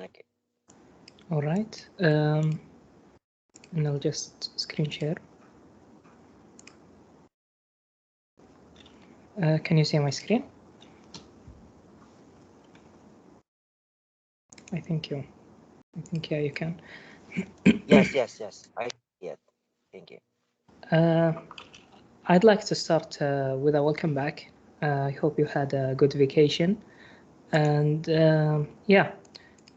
Okay. All right. And I'll just screen share. Can you see my screen? I think yeah, you can. Yes. I see it. Thank you. I'd like to start with a welcome back. I hope you had a good vacation. And yeah,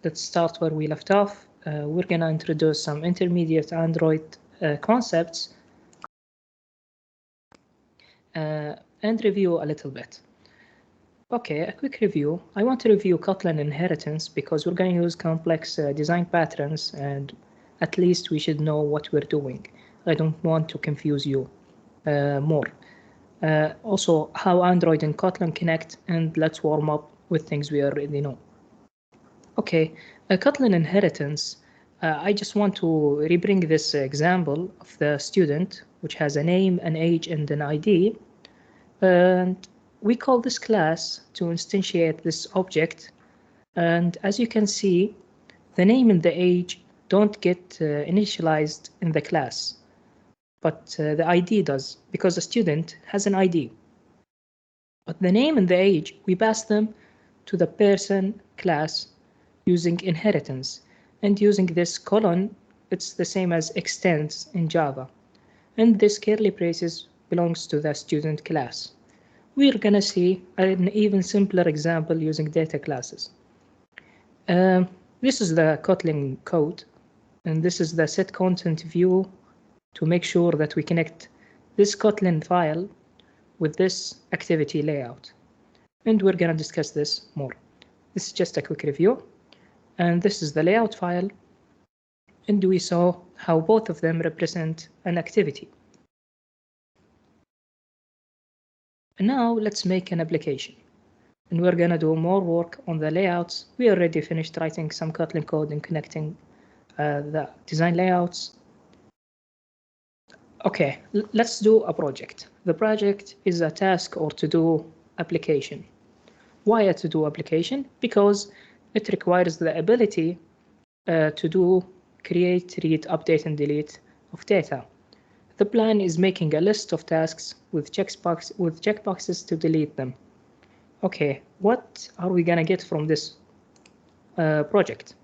let's start where we left off. We're gonna introduce some intermediate Android concepts and review a little bit. Okay, a quick review. I want to review Kotlin inheritance because we're going to use complex design patterns, and at least we should know what we're doing. I don't want to confuse you more. Also, how Android and Kotlin connect, and let's warm up with things we already know. Okay, Kotlin inheritance. I just want to rebring this example of the student, which has a name, an age, and an ID. And we call this class to instantiate this object. And as you can see, the name and the age don't get initialized in the class, but the ID does, because the student has an ID. But the name and the age, we pass them to the person class using inheritance. And using this colon, it's the same as extends in Java. And this curly braces belongs to the student class. We're gonna see an even simpler example using data classes. This is the Kotlin code, and this is the set content view to make sure that we connect this Kotlin file with this activity layout. And we're gonna discuss this more. This is just a quick review. And this is the layout file. And we saw how both of them represent an activity. And now let's make an application. And we're gonna do more work on the layouts. We already finished writing some Kotlin code and connecting the design layouts. Okay, let's do a project. The project is a task or to-do application. Why a to-do application? Because it requires the ability to do create, read, update, and delete of data. The plan is making a list of tasks with checkboxes to delete them. Okay, what are we gonna get from this project?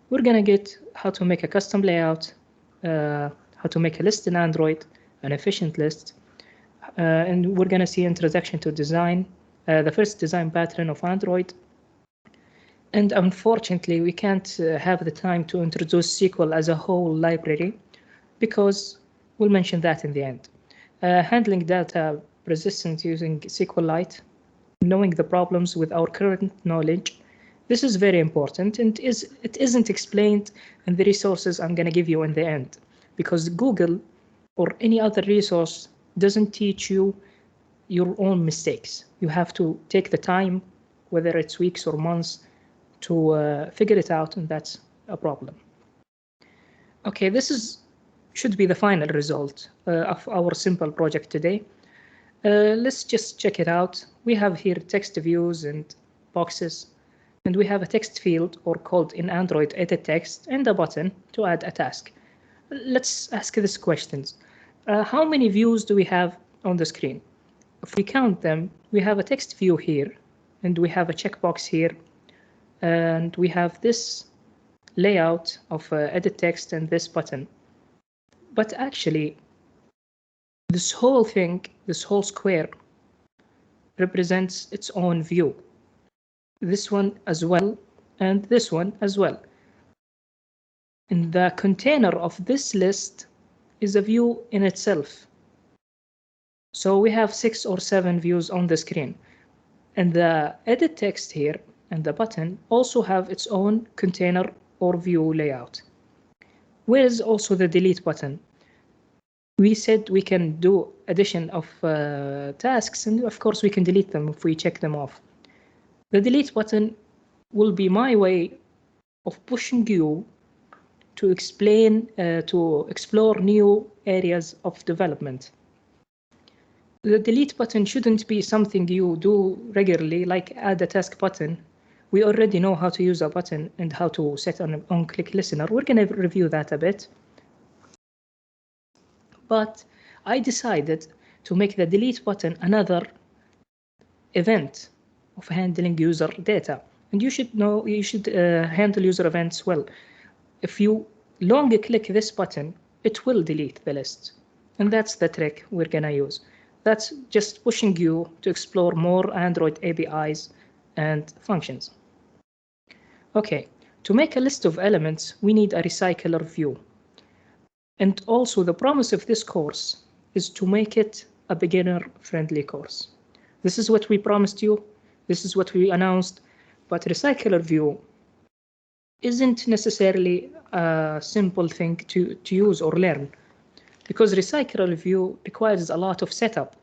We're gonna get how to make a custom layout, how to make a list in Android, an efficient list, and we're gonna see introduction to design, the first design pattern of Android. And unfortunately, we can't have the time to introduce SQL as a whole library because we'll mention that in the end. Handling data persistence using SQL Lite, knowing the problems with our current knowledge. This is very important, and it isn't explained in the resources I'm going to give you in the end, because Google or any other resource doesn't teach you your own mistakes. You have to take the time, whether it's weeks or months, to figure it out, and that's a problem. Okay, this should be the final result of our simple project today. Let's just check it out. We have here text views and boxes, and we have a text field, or called in Android edit text, and a button to add a task. Let's ask these questions. How many views do we have on the screen? If we count them, we have a text view here, and we have a checkbox here, and we have this layout of edit text and this button. But actually, this whole thing, this whole square, represents its own view. This one as well, and this one as well. And the container of this list is a view in itself. So we have 6 or 7 views on the screen. And the edit text here and the button also have its own container or view layout. Where is also the delete button? We said we can do addition of tasks, and of course we can delete them if we check them off. The delete button will be my way of pushing you to explore new areas of development. The delete button shouldn't be something you do regularly, like add a task button, we already know how to use a button and how to set an on-click listener. We're going to review that a bit. But I decided to make the delete button another event of handling user data. And you should know, you should handle user events well. If you long click this button, it will delete the list. And that's the trick we're going to use. That's just pushing you to explore more Android APIs and functions. Okay, to make a list of elements, we need a recycler view. And also the promise of this course is to make it a beginner-friendly course. This is what we promised you. This is what we announced. But recycler view isn't necessarily a simple thing to use or learn, because recycler view requires a lot of setup.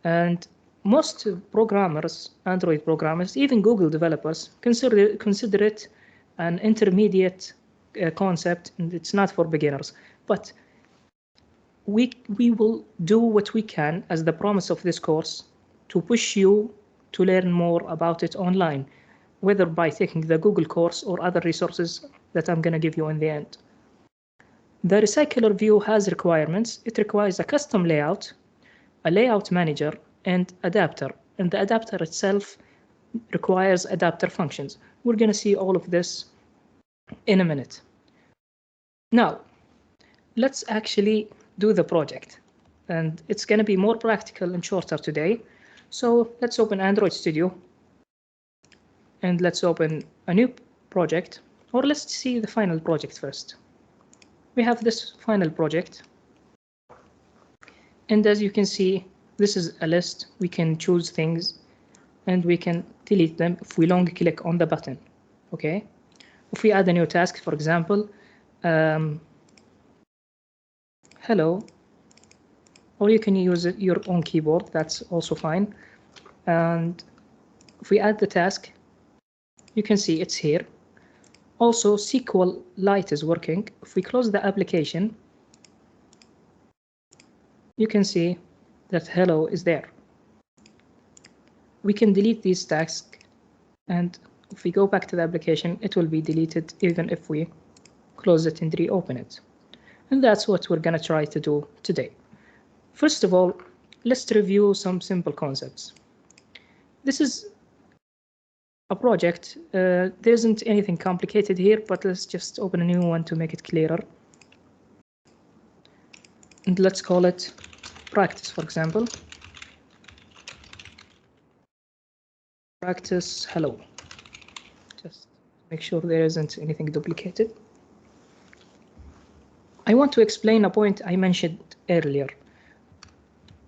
And most programmers, Android programmers, even Google developers, consider it an intermediate concept, and it's not for beginners. But we will do what we can as the promise of this course to push you to learn more about it online, whether by taking the Google course or other resources that I'm going to give you in the end. The recycler view has requirements. It requires a custom layout, a layout manager, and adapter. And the adapter itself requires adapter functions. We're going to see all of this in a minute. Now, let's actually do the project. And it's going to be more practical and shorter today. So let's open Android Studio. And let's open a new project. Or let's see the final project first. We have this final project. And as you can see, this is a list. We can choose things and we can delete them if we long click on the button. Okay. If we add a new task, for example, hello, or you can use it your own keyboard, that's also fine. And if we add the task, you can see it's here. Also, SQL Lite is working. If we close the application, you can see that hello is there. We can delete these tasks, and if we go back to the application, it will be deleted even if we close it and reopen it. And that's what we're going to try to do today. First of all, let's review some simple concepts. This is a project. There isn't anything complicated here, but let's just open a new one to make it clearer. And let's call it practice, for example. Practice hello. Just make sure there isn't anything duplicated. I want to explain a point I mentioned earlier,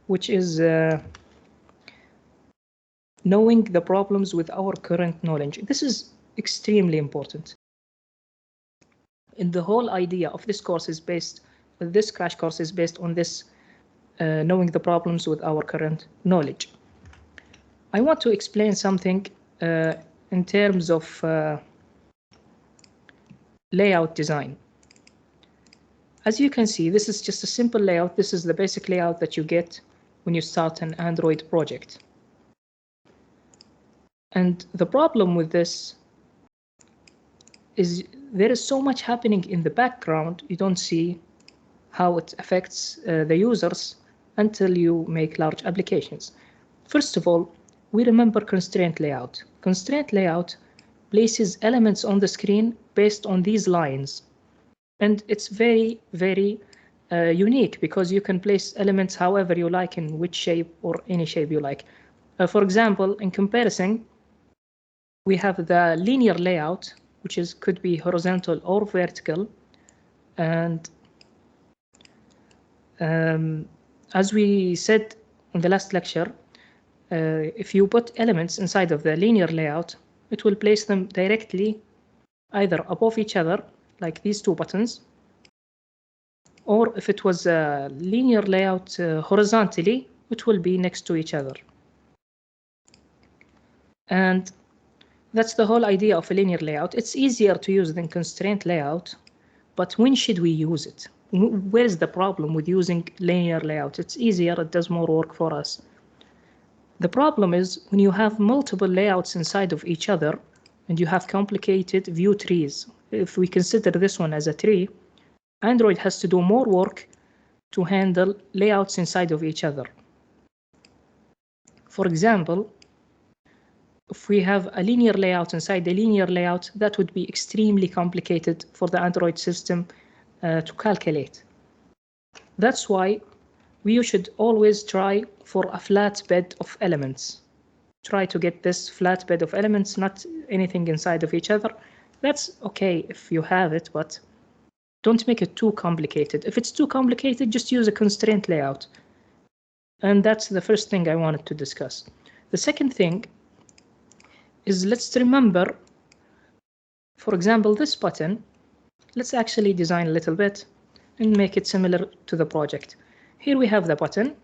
which is knowing the problems with our current knowledge. This is extremely important. And the whole idea of this course is based, this crash course is based on this, knowing the problems with our current knowledge. I want to explain something in terms of layout design. As you can see, this is just a simple layout. This is the basic layout that you get when you start an Android project. And the problem with this is there is so much happening in the background, you don't see how it affects the users until you make large applications. First of all, we remember constraint layout. Constraint layout places elements on the screen based on these lines. And it's very, very unique because you can place elements however you like, in which shape or any shape you like. For example, in comparison, we have the linear layout, which could be horizontal or vertical. And as we said in the last lecture, if you put elements inside of the linear layout, it will place them directly either above each other, like these two buttons, or if it was a linear layout horizontally, it will be next to each other. And that's the whole idea of a linear layout. It's easier to use than constraint layout, but when should we use it? Where's the problem with using linear layout? It's easier, it does more work for us. The problem is when you have multiple layouts inside of each other, and you have complicated view trees. If we consider this one as a tree, Android has to do more work to handle layouts inside of each other. For example, if we have a linear layout inside a linear layout, that would be extremely complicated for the Android system to calculate. That's why we should always try for a flat bed of elements. Try to get this flat bed of elements, not anything inside of each other. That's okay if you have it, but don't make it too complicated. If it's too complicated, just use a constraint layout. And that's the first thing I wanted to discuss. The second thing is, let's remember, for example, this button. Let's actually design a little bit and make it similar to the project. Here we have the button.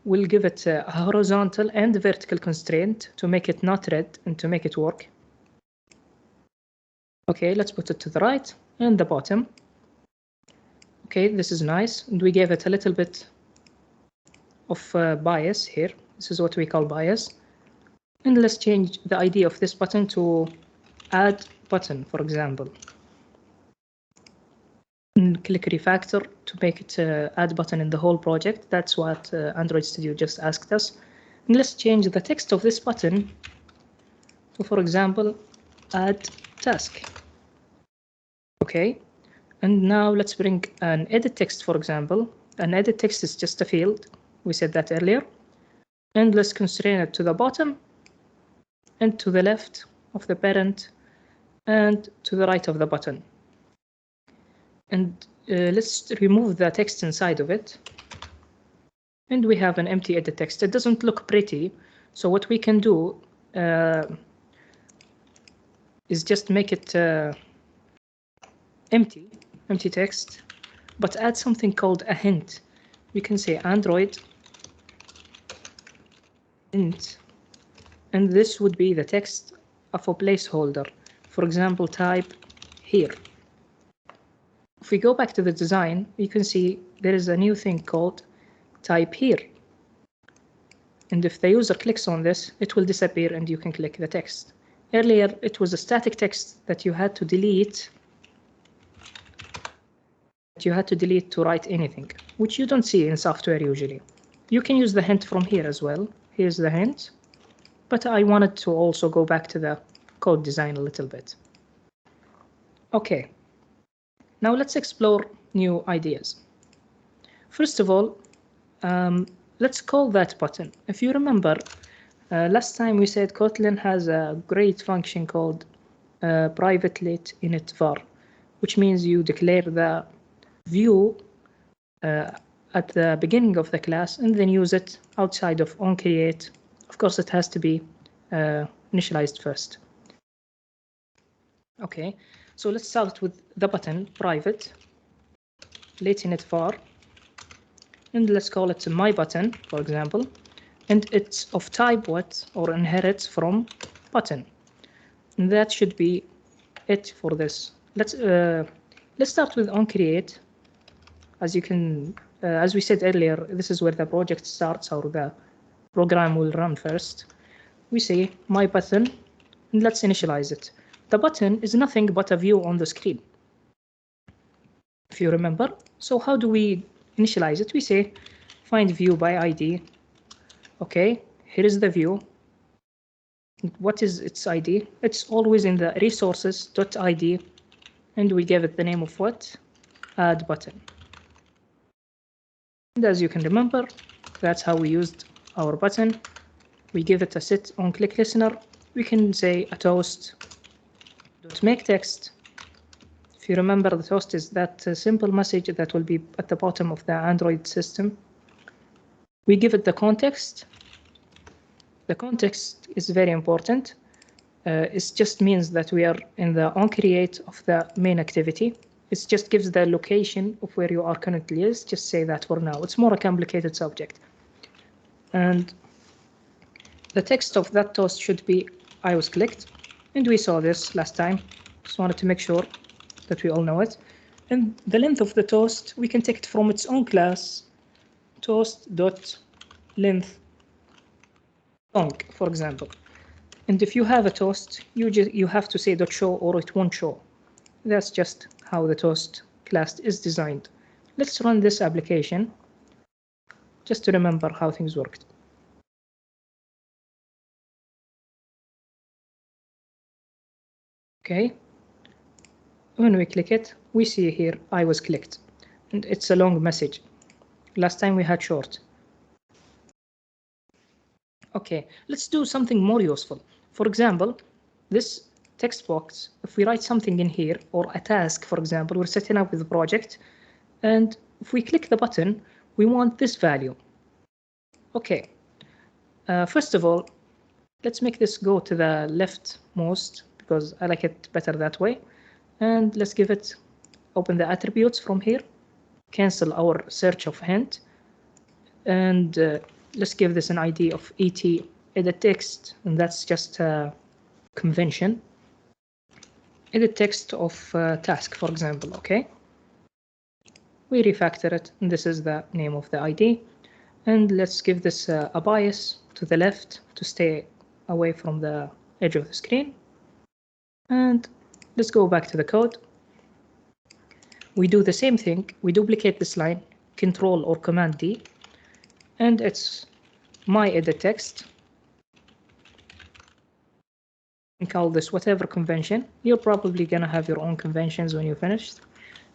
We'll give it a horizontal and vertical constraint to make it not red and to make it work. Okay, let's put it to the right and the bottom. Okay, this is nice. And we gave it a little bit of bias here. This is what we call bias. And let's change the ID of this button to add button, for example. And click refactor to make it add button in the whole project. That's what Android Studio just asked us. And let's change the text of this button to, for example, add task. Okay, and now let's bring an edit text, for example. An edit text is just a field. We said that earlier. And let's constrain it to the bottom and to the left of the parent and to the right of the button. And let's remove the text inside of it. And we have an empty edit text. It doesn't look pretty. So what we can do is just make it empty text, but add something called a hint. We can say Android hint, and this would be the text of a placeholder. For example, type here. If we go back to the design, you can see there is a new thing called type here. And if the user clicks on this, it will disappear and you can click the text. Earlier, it was a static text that you had to delete. You had to delete to write anything, which you don't see in software usually. You can use the hint from here as well. Here's the hint, but I wanted to also go back to the code design a little bit. Okay, now let's explore new ideas. First of all, let's call that button. If you remember, last time we said Kotlin has a great function called private lit init var, which means you declare the view at the beginning of the class and then use it outside of onCreate. Of course, it has to be initialized first. Okay, so let's start with the button private lit init var, and let's call it my button, for example, and it's of type what, or inherits from button, and that should be it for this. Let's start with onCreate. As you can, as we said earlier, this is where the project starts or the program will run first. We say my button, and let's initialize it. The button is nothing but a view on the screen, if you remember. So how do we initialize it? We say find view by ID. Okay, here is the view. What is its ID? It's always in the resources.id, and we give it the name of what? Add button. And as you can remember, that's how we used our button. We give it a set on click listener. We can say a toast.make text. If you remember, the toast is that simple message that will be at the bottom of the Android system. We give it the context. The context is very important. It just means that we are in the onCreate of the main activity. It just gives the location of where you are currently is. Just say that for now. It's more a complicated subject. And the text of that toast should be I was clicked. And we saw this last time. Just wanted to make sure that we all know it. And the length of the toast, we can take it from its own class, toast.length long, for example. And if you have a toast, you have to say .show or it won't show. That's just how the toast class is designed. Let's run this application just to remember how things worked. Okay. When we click it, we see here I was clicked, and it's a long message. Last time we had short. Okay, let's do something more useful. For example, this text box, if we write something in here or a task, for example, we're setting up with a project, and if we click the button, we want this value. Okay, first of all, let's make this go to the leftmost because I like it better that way. And let's give it, open the attributes from here, cancel our search of hint, and let's give this an ID of ET edit text, and that's just a convention. Edit text of task, for example, okay? We refactor it, and this is the name of the ID. And let's give this a bias to the left to stay away from the edge of the screen. And let's go back to the code. We do the same thing. We duplicate this line, Control or Command D, and it's my edit text. And call this whatever convention. You're probably gonna have your own conventions when you're finished.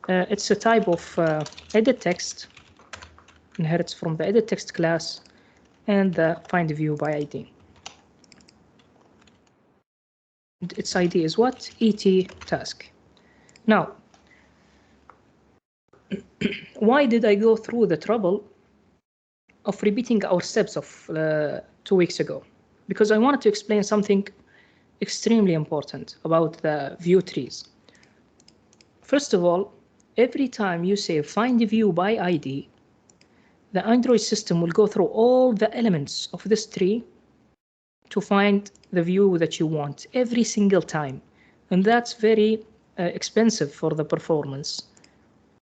It's a type of edit text, inherits from the edit text class, and the find view by ID. And its ID is what? ET task. Now, why did I go through the trouble of repeating our steps of 2 weeks ago? Because I wanted to explain something extremely important about the view trees. First of all, every time you say find view by ID, the Android system will go through all the elements of this tree to find the view that you want every single time. And that's very expensive for the performance.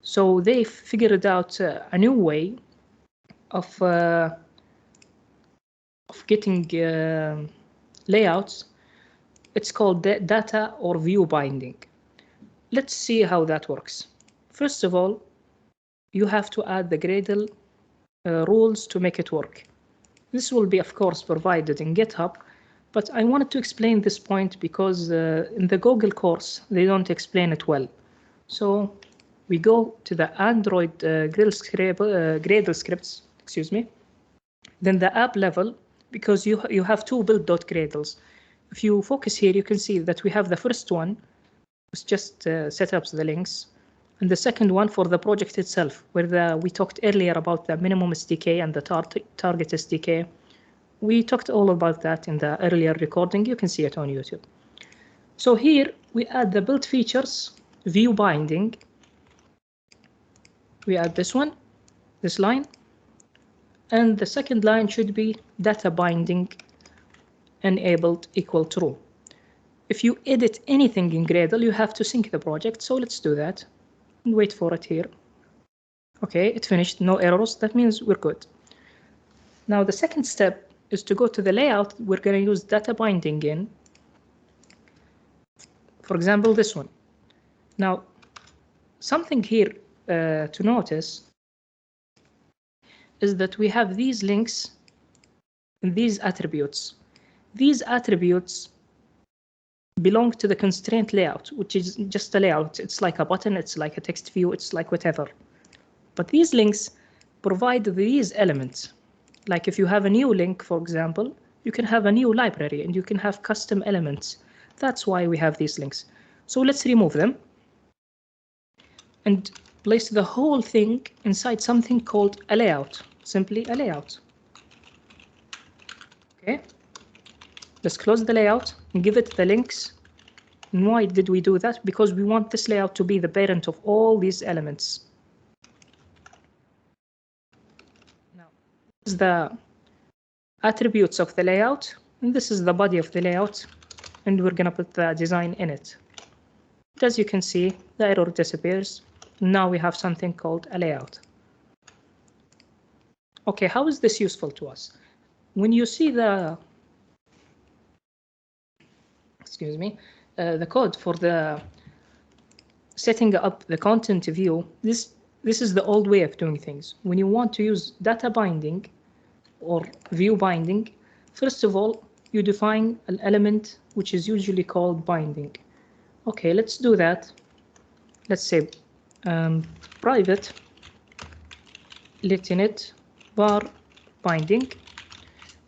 So they figured out a new way of getting layouts. It's called data or view binding. Let's see how that works. First of all, you have to add the Gradle rules to make it work. This will be, of course, provided in GitHub, but I wanted to explain this point because in the Google course, they don't explain it well. So we go to the Android Gradle scripts, excuse me, then the app level, because you have two build.gradles. If you focus here, you can see that we have the first one, which just set up the links, and the second one for the project itself, where we talked earlier about the minimum SDK and the target SDK. We talked all about that in the earlier recording. You can see it on YouTube. So here we add the build features, view binding. We add this one, this line, and the second line should be data binding enabled equal true. If you edit anything in Gradle, you have to sync the project. So let's do that and wait for it here. Okay, it finished, no errors. That means we're good. Now the second step is to go to the layout. We're going to use data binding in, for example, this one. Now, something here to notice is that we have these links and these attributes. These attributes belong to the constraint layout, which is just a layout. It's like a button, it's like a text view, it's like whatever. But these links provide these elements. Like if you have a new link, for example, you can have a new library and you can have custom elements. That's why we have these links. So let's remove them and place the whole thing inside something called a layout, simply a layout. Okay, let's close the layout and give it the links. And why did we do that? Because we want this layout to be the parent of all these elements. Now, this is the attributes of the layout, and this is the body of the layout, and we're gonna put the design in it. As you can see, the error disappears. Now we have something called a layout. Okay, how is this useful to us? When you see the excuse me, the code for the setting up the content view. This is the old way of doing things. When you want to use data binding or view binding, first of all, you define an element which is usually called binding. Okay, let's do that. Let's say private letInit var binding,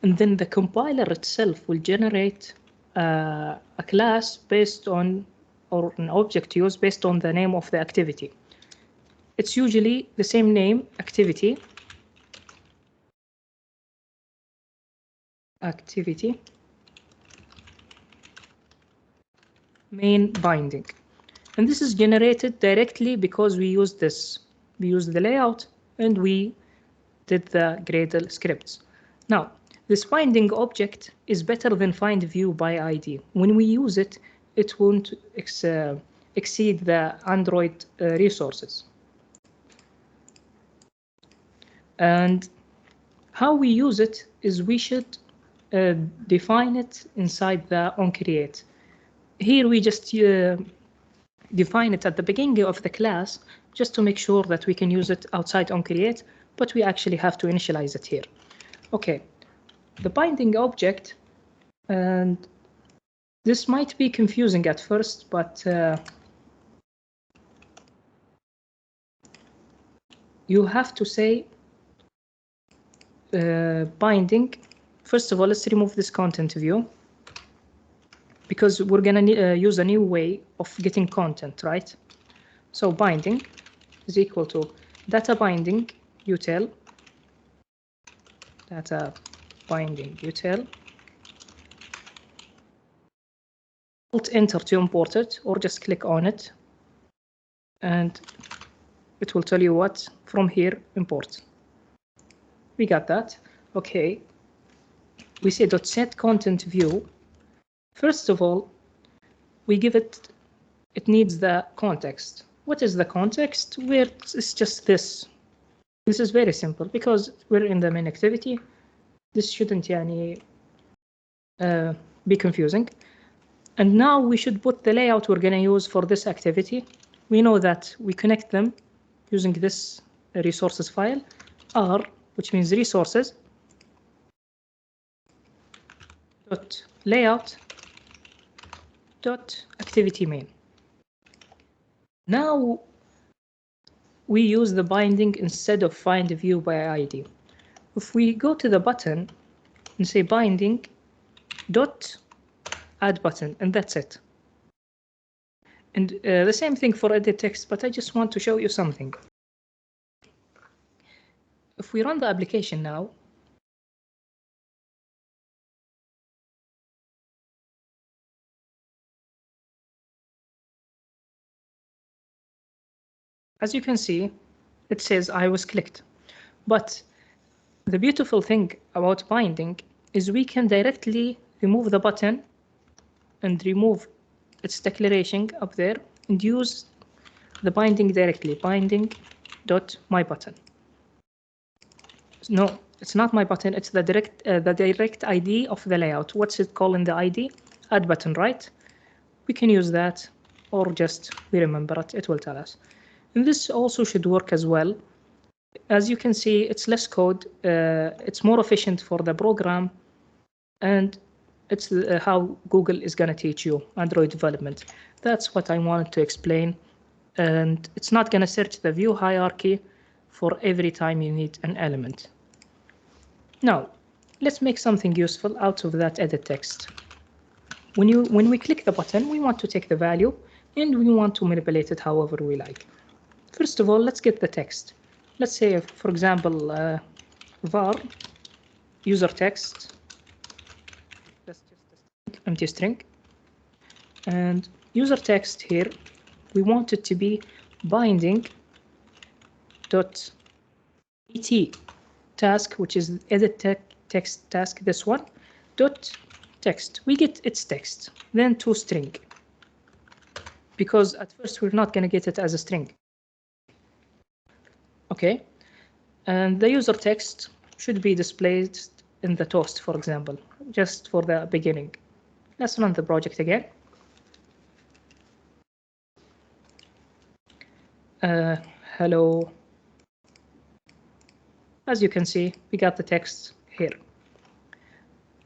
and then the compiler itself will generate a class based on, or an object used based on the name of the activity. It's usually the same name, activity main binding. And this is generated directly because we used this. We used the layout and we did the Gradle scripts. Now, this binding object is better than find view by ID. When we use it, it won't exceed the Android resources. And how we use it is we should define it inside the onCreate. Here we just define it at the beginning of the class just to make sure that we can use it outside onCreate, but we actually have to initialize it here. Okay, the binding object, and this might be confusing at first, but you have to say binding. First of all, let's remove this content view, because we're going to use a new way of getting content, right? So binding is equal to data binding util, data binding util, Alt-Enter to import it, or just click on it, and it will tell you what from here import. We got that. Okay. We say .set content view. First of all, we give it needs the context. What is the context? Where it's just this. This is very simple because we're in the main activity. This shouldn't be confusing. And now we should put the layout we're going to use for this activity. We know that we connect them using this resources file, R, which means resources, dot layout dot activity main. Now we use the binding instead of find view by ID. If we go to the button and say binding dot add button, and that's it. And the same thing for edit text, but I just want to show you something. If we run the application now, as you can see, it says I was clicked. But the beautiful thing about binding is we can directly remove the button and remove its declaration up there and use the binding directly, binding dot my button. No, it's not my button, it's the direct ID of the layout. What's it called in the ID? Add button, right? We can use that, or just we remember it, it will tell us. And this also should work as well. As you can see, it's less code, it's more efficient for the program, and it's how Google is going to teach you Android development. That's what I wanted to explain. And it's not going to search the view hierarchy for every time you need an element. Now, let's make something useful out of that edit text. When we click the button, we want to take the value and we want to manipulate it however we like. First of all, let's get the text. Let's say, for example, var user text. That's just an empty string. And user text here, we want it to be binding dot et task, which is edit text task, this one, dot text. We get its text, then to string, because at first we're not going to get it as a string. Okay, and the user text should be displayed in the toast, for example, just for the beginning. Let's run the project again. Hello. As you can see, we got the text here.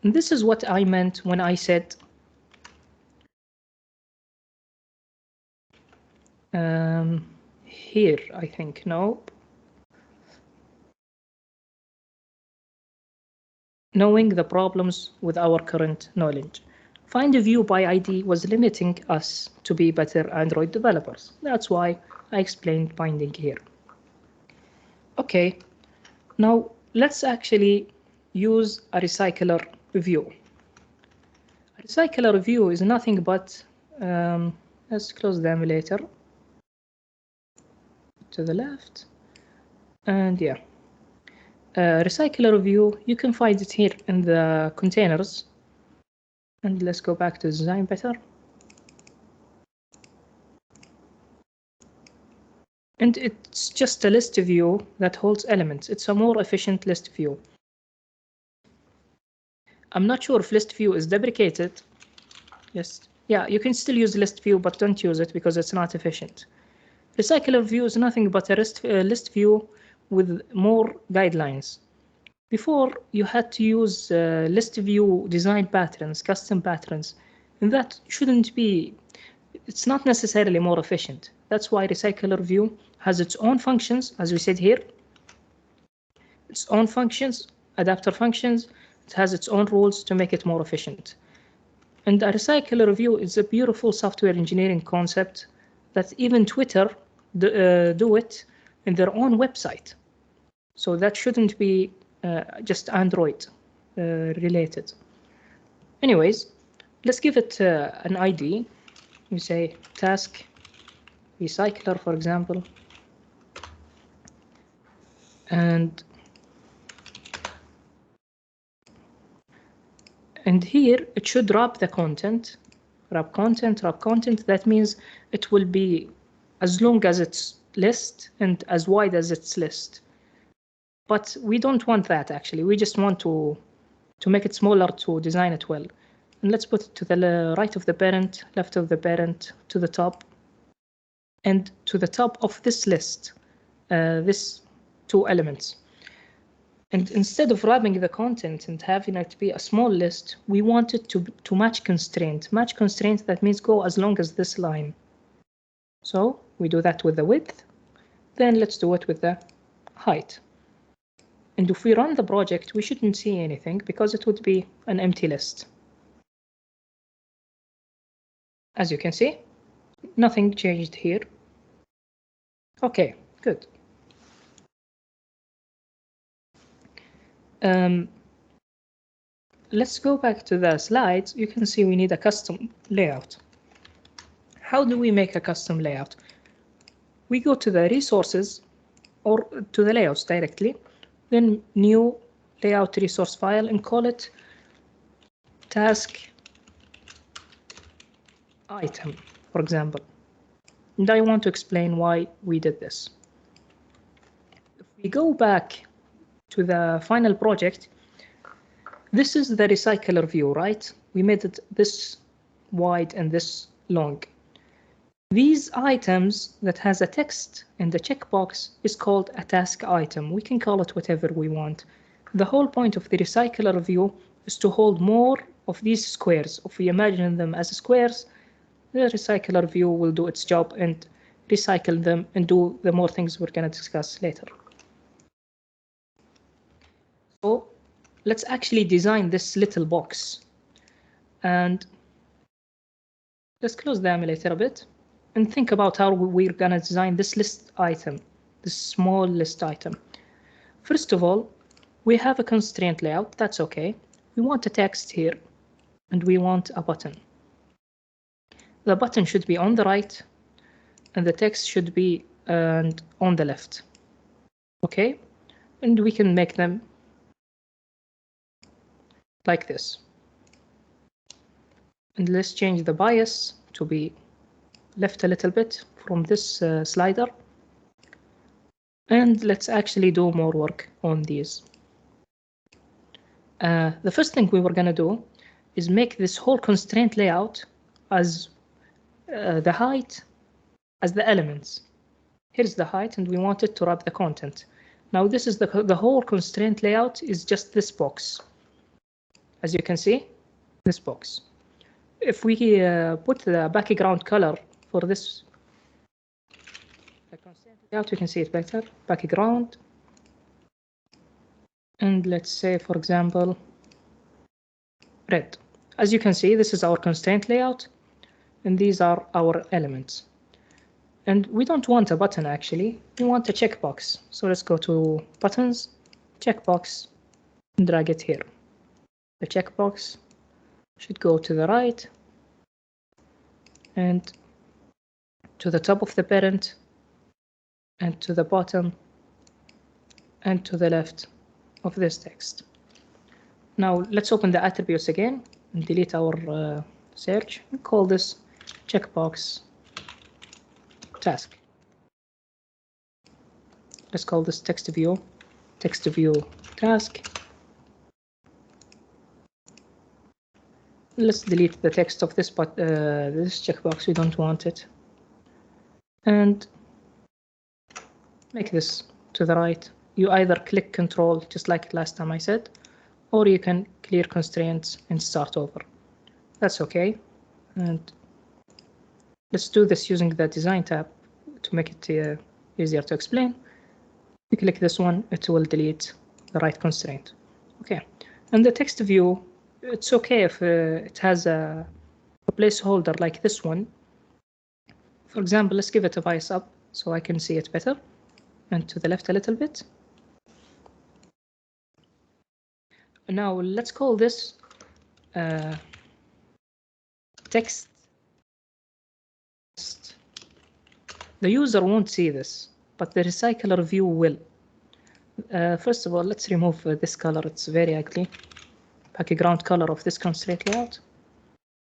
And this is what I meant when I said here, I think. No. Knowing the problems with our current knowledge. Find a view by ID was limiting us to be better Android developers. That's why I explained binding here. Okay, now let's actually use a recycler view. A recycler view is nothing but, let's close the emulator to the left, and yeah. Recycler view, you can find it here in the containers. And let's go back to design better. And it's just a list view that holds elements. It's a more efficient list view. I'm not sure if list view is deprecated. Yes. Yeah, you can still use list view, but don't use it because it's not efficient. Recycler view is nothing but a list view with more guidelines. Before, you had to use list view design patterns, custom patterns, and that shouldn't be, it's not necessarily more efficient. That's why recycler view has its own functions, as we said here, its own functions, adapter functions. It has its own rules to make it more efficient. And a recycler view is a beautiful software engineering concept that even Twitter do it in their own website. So that shouldn't be just Android related. Anyways, let's give it an ID. We say task recycler, for example, and here it should wrap the content, wrap content. That means it will be as long as its list and as wide as its list. But we don't want that actually. We just want to make it smaller to design it well. And let's put it to the right of the parent, left of the parent, to the top, and to the top of this list, this two elements. And instead of wrapping the content and having it be a small list, we want it to match constraint. Match constraint, that means go as long as this line. So we do that with the width. Then let's do it with the height. And if we run the project, we shouldn't see anything because it would be an empty list. As you can see, nothing changed here. Okay, good. Let's go back to the slides. You can see we need a custom layout. How do we make a custom layout? We go to the resources or to the layouts directly, then new layout resource file and call it task item, for example. And I want to explain why we did this. If we go back to the final project, this is the recycler view, right? We made it this wide and this long. These items that has a text and the checkbox is called a task item. We can call it whatever we want. The whole point of the recycler view is to hold more of these squares. If we imagine them as squares, the recycler view will do its job and recycle them and do the more things we're going to discuss later. So let's actually design this little box. And let's close the emulator a bit and think about how we're going to design this list item, this small list item. First of all, we have a constraint layout. That's okay. We want a text here and we want a button. The button should be on the right and the text should be on the left. Okay, and we can make them like this. And let's change the bias to be left a little bit from this slider. And let's actually do more work on these. The first thing we were going to do is make this whole constraint layout as the height as the elements. Here's the height, and we want it to wrap the content. Now this is the whole constraint layout is just this box. As you can see, this box. If we put the background color for this the constraint layout, you can see it better. Background, and let's say, for example, red. As you can see, this is our constraint layout, and these are our elements. And we don't want a button, actually. We want a checkbox. So let's go to buttons, checkbox, and drag it here. The checkbox should go to the right and to the top of the parent and to the bottom and to the left of this text. Now let's open the attributes again and delete our search and call this checkbox task. Let's call this text view task. Let's delete the text of this this checkbox. We don't want it, and make this to the right. You either click Control, just like last time I said, or you can clear constraints and start over. That's okay. And let's do this using the Design tab to make it easier to explain. You click this one, it will delete the right constraint. Okay, and the text view, it's okay if it has a placeholder like this one. For example, let's give it a bias up so I can see it better, and to the left a little bit. Now let's call this text. The user won't see this, but the recycler view will. First of all, let's remove this color. It's very ugly. Background color of this constraint layout.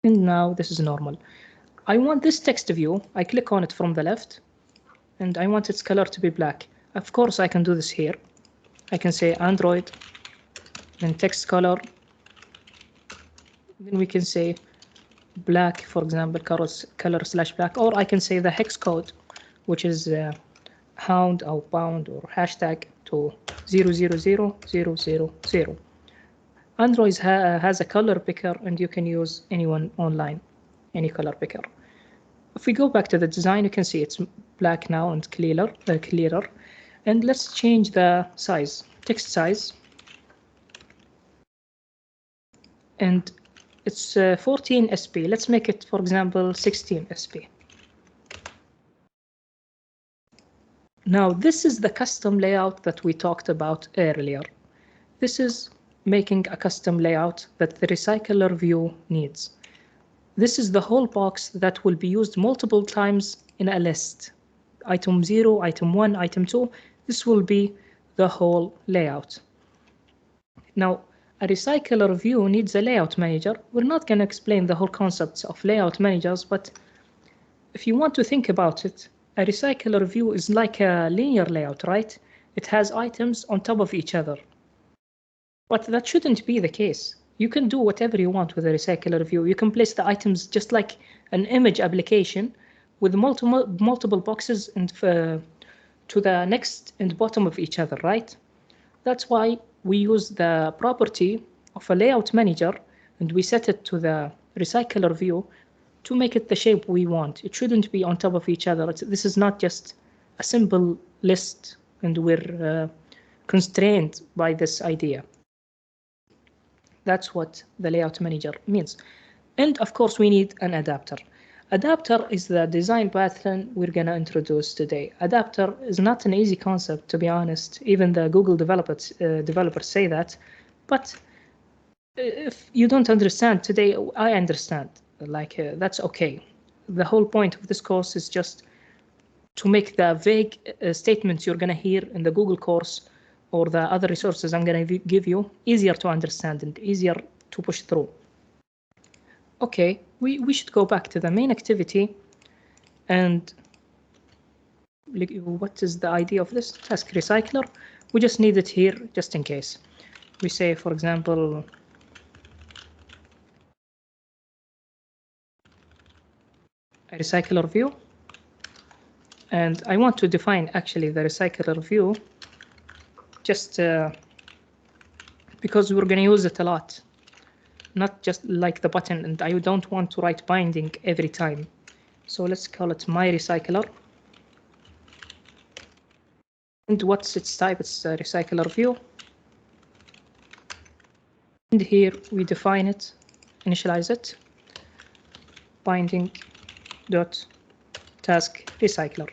And now this is normal. I want this text view. I click on it from the left, and I want its color to be black. Of course, I can do this here. I can say Android, then text color. Then we can say black, for example, color/black, or I can say the hex code, which is hound or pound or hashtag to 0000000. Android has a color picker, and you can use anyone online, any color picker. If we go back to the design, you can see it's black now and clearer. And let's change the size, text size. And it's 14 SP. Let's make it, for example, 16 SP. Now, this is the custom layout that we talked about earlier. This is making a custom layout that the recycler view needs. This is the whole box that will be used multiple times in a list. Item 0, item 1, item 2. This will be the whole layout. Now, a recycler view needs a layout manager. We're not going to explain the whole concepts of layout managers, but if you want to think about it, a recycler view is like a linear layout, right? It has items on top of each other. But that shouldn't be the case. You can do whatever you want with a recycler view. You can place the items just like an image application with multiple boxes and to the next and bottom of each other, right? That's why we use the property of a layout manager, and we set it to the recycler view to make it the shape we want. It shouldn't be on top of each other. This is not just a simple list, and we're constrained by this idea. That's what the layout manager means. And of course, we need an adapter. Adapter is the design pattern we're going to introduce today. Adapter is not an easy concept, to be honest. Even the Google developers say that. But if you don't understand today, I understand. That's okay. The whole point of this course is just to make the vague statements you're going to hear in the Google course or the other resources I'm going to give you easier to understand and easier to push through. Okay, we should go back to the main activity. And what is the idea of this task recycler? We just need it here just in case. We say, for example, a recycler view, and I want to define actually the recycler view just because we're going to use it a lot, not just like the button, and I don't want to write binding every time. So let's call it my recycler. And what's its type? It's a recycler view. And here we define it, initialize it, binding dot task recycler.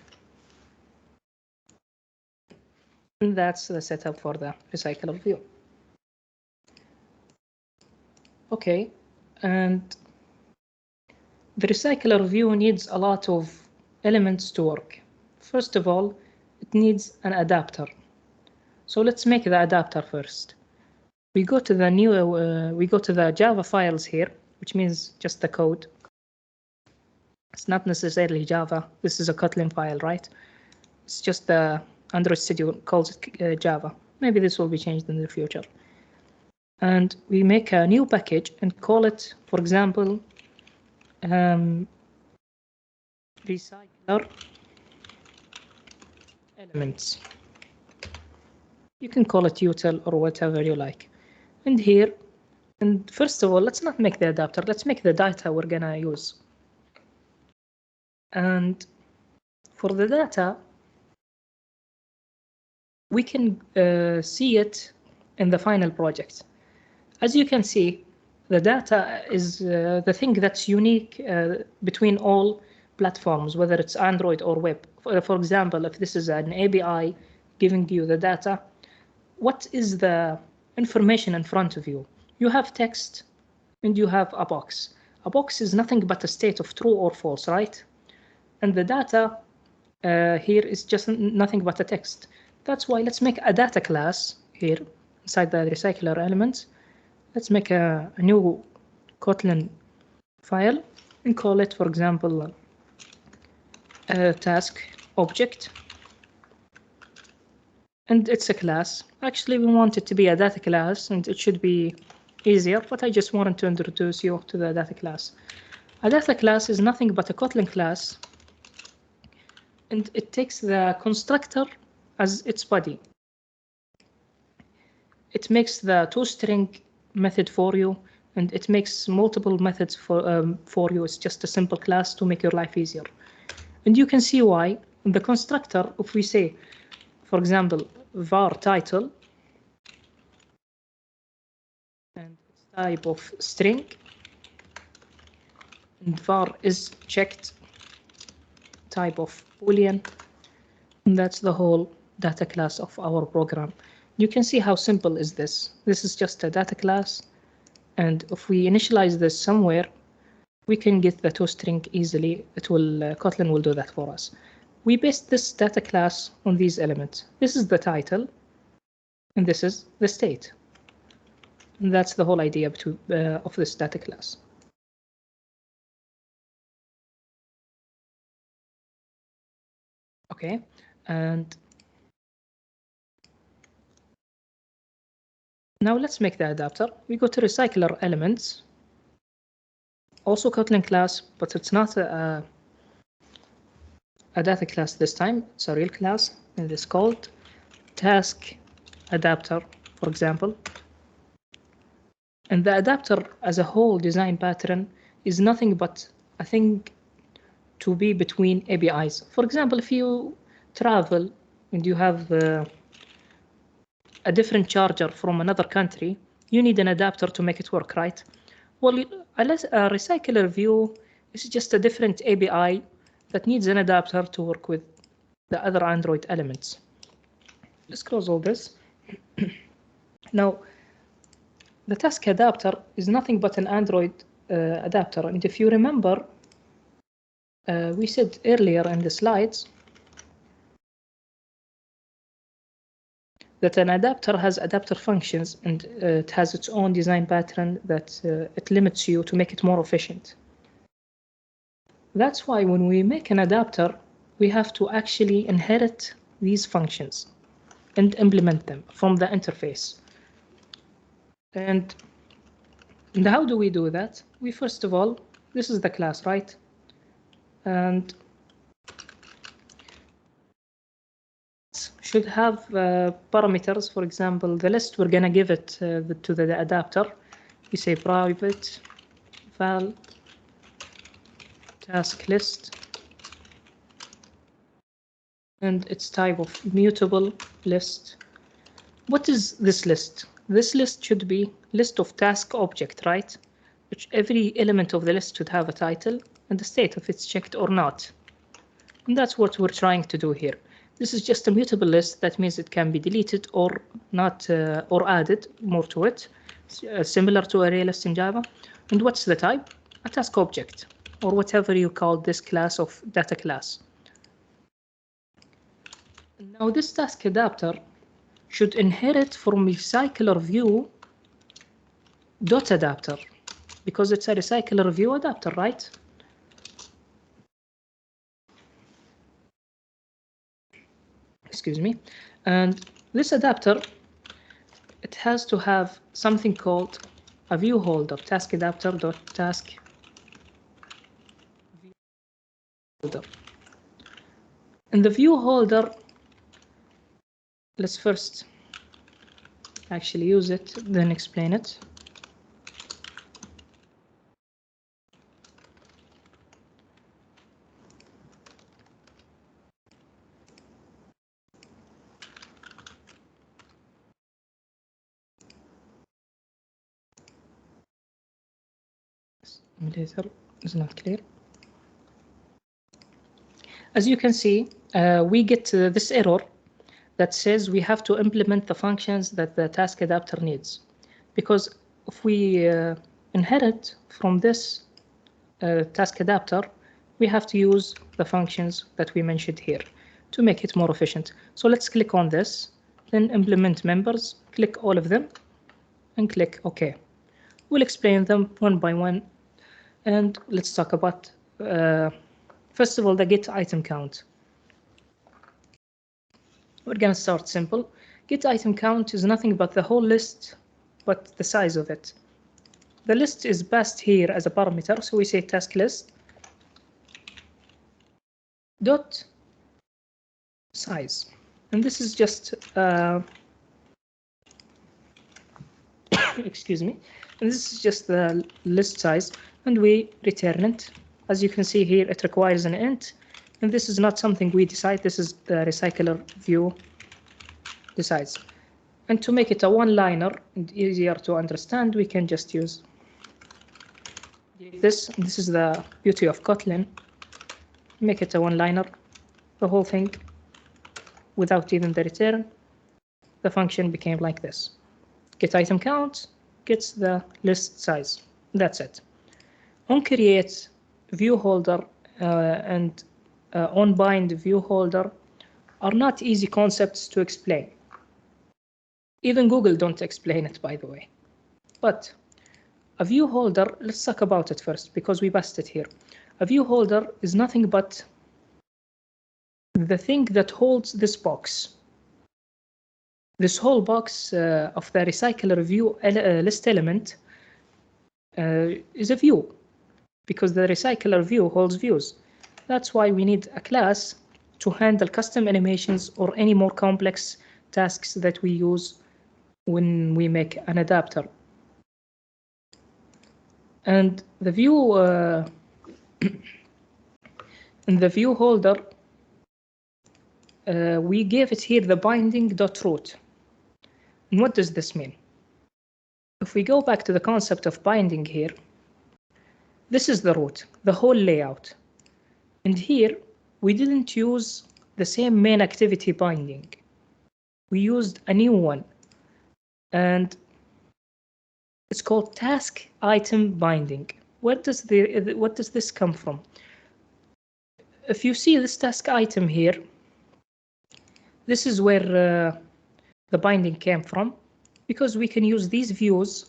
And that's the setup for the recycler view. Okay, and the recycler view needs a lot of elements to work. First of all, it needs an adapter. So let's make the adapter first. We go to the Java files here, which means just the code. It's not necessarily Java. This is a Kotlin file, right? It's just the Android Studio calls it Java. Maybe this will be changed in the future. And we make a new package and call it, for example, recycler elements. You can call it util or whatever you like. And here, and first of all, let's not make the adapter. Let's make the data we're gonna use. And for the data, we can see it in the final project. As you can see, the data is the thing that's unique between all platforms, whether it's Android or web. For example, if this is an API giving you the data, what is the information in front of you? You have text and you have a box. A box is nothing but a state of true or false, right? And the data here is just nothing but a text. That's why let's make a data class here inside the recycler elements. Let's make a new Kotlin file and call it, for example, task object. And it's a class. Actually, we want it to be a data class, and it should be easier, but I just wanted to introduce you to the data class. A data class is nothing but a Kotlin class, and it takes the constructor as its body. It makes the toString method for you, and it makes multiple methods for you. It's just a simple class to make your life easier. And you can see why. In the constructor, if we say, for example, var title, and it's type of string, and var is checked, type of Boolean, and that's the whole data class of our program. You can see how simple is this. This is just a data class, and if we initialize this somewhere, we can get the toString easily. Kotlin will do that for us. We based this data class on these elements. This is the title, and this is the state. And that's the whole idea of this data class. Okay, and now let's make the adapter. We go to recycler elements, also Kotlin class, but it's not a data class this time. It's a real class, and it's called task adapter, for example. And the adapter as a whole design pattern is nothing but a thing to be between APIs. For example, if you travel and you have a different charger from another country, you need an adapter to make it work, right? Well, a recycler view is just a different API that needs an adapter to work with the other Android elements. Let's close all this. Now, the task adapter is nothing but an Android adapter. And if you remember, we said earlier in the slides that an adapter has adapter functions, and it has its own design pattern that it limits you to make it more efficient. That's why when we make an adapter, we have to actually inherit these functions and implement them from the interface. And how do we do that? We first of all, this is the class, right? and should have parameters. For example, the list, we're gonna give it to the adapter. We say private val task list, and its type of mutable list. What is this list? This list should be list of task object, right? Which every element of the list should have a title and the state if it's checked or not. And that's what we're trying to do here. This is just a mutable list. That means it can be deleted or not, or added more to it, similar to array list in Java. And what's the type? A task object, or whatever you call this class of data class. Now this task adapter should inherit from recycler view dot adapter, because it's a recycler view adapter, right? Excuse me. And this adapter, it has to have something called a view holder, task adapter dot task view holder. And the view holder, let's first actually use it, then explain it. Simulator is not clear. As you can see, we get this error that says we have to implement the functions that the task adapter needs. Because if we inherit from this task adapter, we have to use the functions that we mentioned here to make it more efficient. So let's click on this, then implement members, click all of them, and click OK. We'll explain them one by one, and let's talk about, first of all, the get item count. We're going to start simple. Get item count is nothing but the whole list, but the size of it. The list is passed here as a parameter, so we say task list dot size, and this is just excuse me, and this is just the list size, and we return it. As you can see here, it requires an int, and this is not something we decide. This is the recycler view decides. And to make it a one-liner and easier to understand, we can just use this. This is the beauty of Kotlin. Make it a one-liner, the whole thing, without even the return. The function became like this. Get item count gets the list size. That's it. On create view holder and on bind view holder are not easy concepts to explain. Even Google don't explain it, by the way. But a view holder, let's talk about it first because we passed it here. A view holder is nothing but the thing that holds this box. This whole box of the recycler view list element is a view, because the recycler view holds views. That's why we need a class to handle custom animations or any more complex tasks that we use when we make an adapter. And the view in the view holder, we gave it here the binding.root. And what does this mean? If we go back to the concept of binding here, this is the root, the whole layout. And here, we didn't use the same main activity binding. We used a new one. And it's called task item binding. What does this come from? If you see this task item here, this is where the binding came from, because we can use these views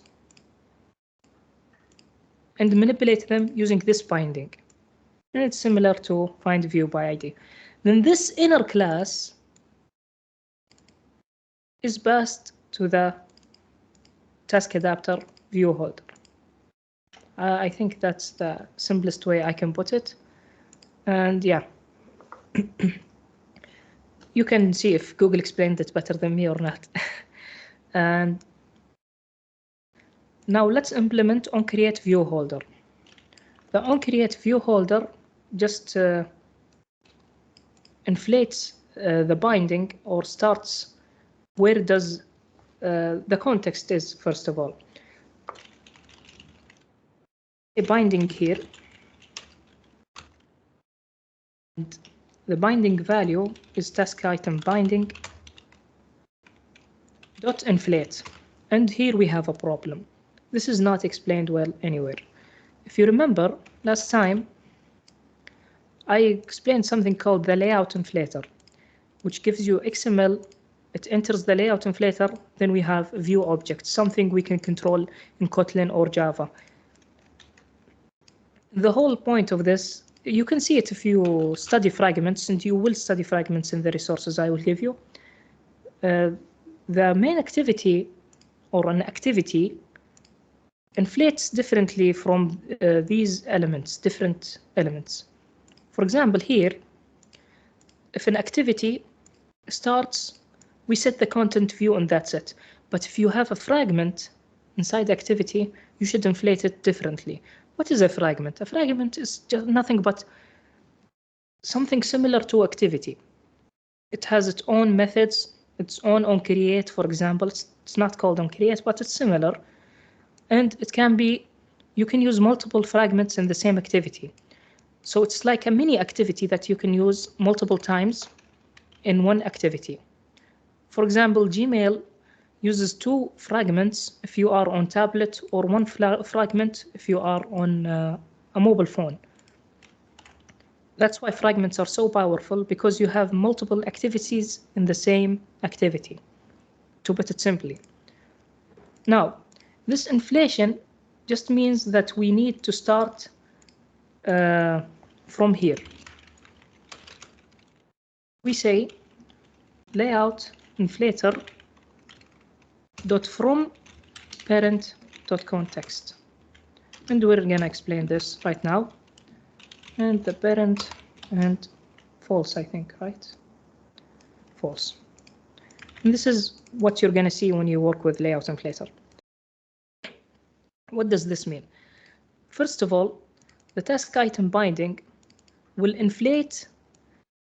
and manipulate them using this binding. And it's similar to find view by ID. Then this inner class is passed to the task adapter view holder. I think that's the simplest way I can put it. And yeah, you can see if Google explained it better than me or not. And now let's implement onCreateViewHolder. The onCreateViewHolder just inflates the binding or starts where does the context is, first of all. A binding here, and the binding value is task item binding dot inflate. And here we have a problem. This is not explained well anywhere. If you remember, last time I explained something called the layout inflator, which gives you XML. It enters the layout inflator, then we have view object, something we can control in Kotlin or Java. The whole point of this, you can see it if you study fragments, and you will study fragments in the resources I will give you. The main activity or an activity inflates differently from these elements, different elements. For example, here, if an activity starts, we set the content view and that's it. But if you have a fragment inside the activity, you should inflate it differently. What is a fragment? A fragment is just nothing but something similar to activity. It has its own methods, its own onCreate, for example. It's not called onCreate, but it's similar. And it can be, you can use multiple fragments in the same activity. So it's like a mini activity that you can use multiple times in one activity. For example, Gmail uses 2 fragments if you are on tablet, or 1 fragment if you are on a mobile phone. That's why fragments are so powerful, because you have multiple activities in the same activity, to put it simply. Now, this inflation just means that we need to start from here. We say layout inflator dot from parent dot context, and we're gonna explain this right now. And the parent and false, I think, right? False. And this is what you're gonna see when you work with layout inflator. What does this mean? First of all, the task item binding will inflate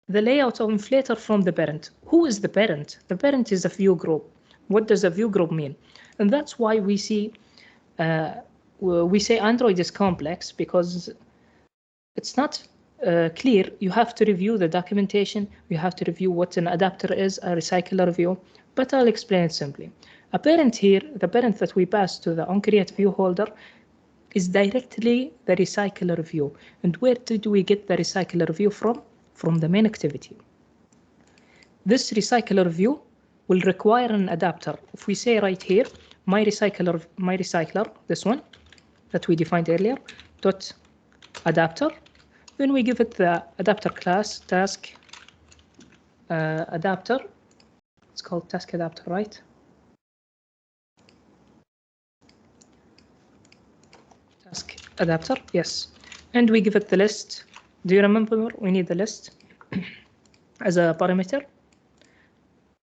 the layout of inflator from the parent. Who is the parent? The parent is a view group. What does a view group mean? And that's why we say Android is complex, because it's not clear. You have to review the documentation. You have to review what an adapter is, a recycler view. But I'll explain it simply. A parent here, the parent that we pass to the onCreateViewHolder, is directly the recycler view. And where did we get the recycler view from? From the main activity. This recycler view will require an adapter. If we say right here, my recycler, this one that we defined earlier, dot adapter, then we give it the adapter class task adapter. It's called task adapter, right? Task adapter, yes. And we give it the list. Do you remember we need the list as a parameter?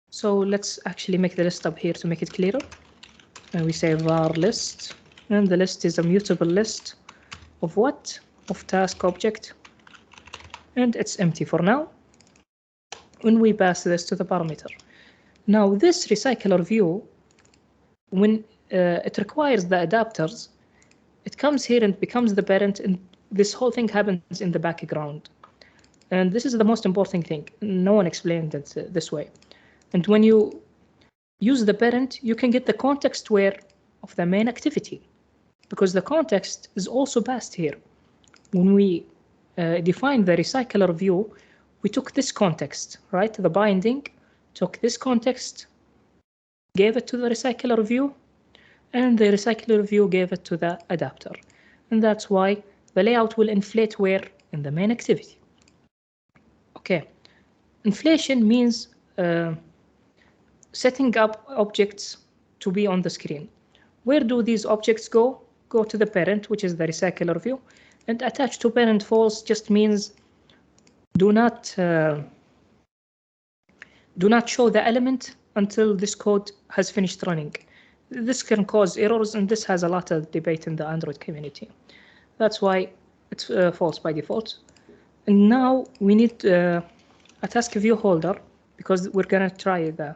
So let's actually make the list up here to make it clearer. And we say var list, and the list is a mutable list of what? Of task object, and it's empty for now. When we pass this to the parameter. Now this recycler view, when it requires the adapters, it comes here and becomes the parent, and this whole thing happens in the background. And this is the most important thing. No one explained it this way. And when you use the parent, you can get the context where of the main activity, because the context is also passed here. When we defined the recycler view, we took this context, right? The binding took this context, gave it to the recycler view, and the recycler view gave it to the adapter. And that's why the layout will inflate where? In the main activity. Okay, inflation means setting up objects to be on the screen. Where do these objects go? Go to the parent, which is the recycler view, and attach to parent false just means do not show the element until this code has finished running. This can cause errors, and this has a lot of debate in the Android community. That's why it's false by default. And now we need a task view holder, because we're gonna try the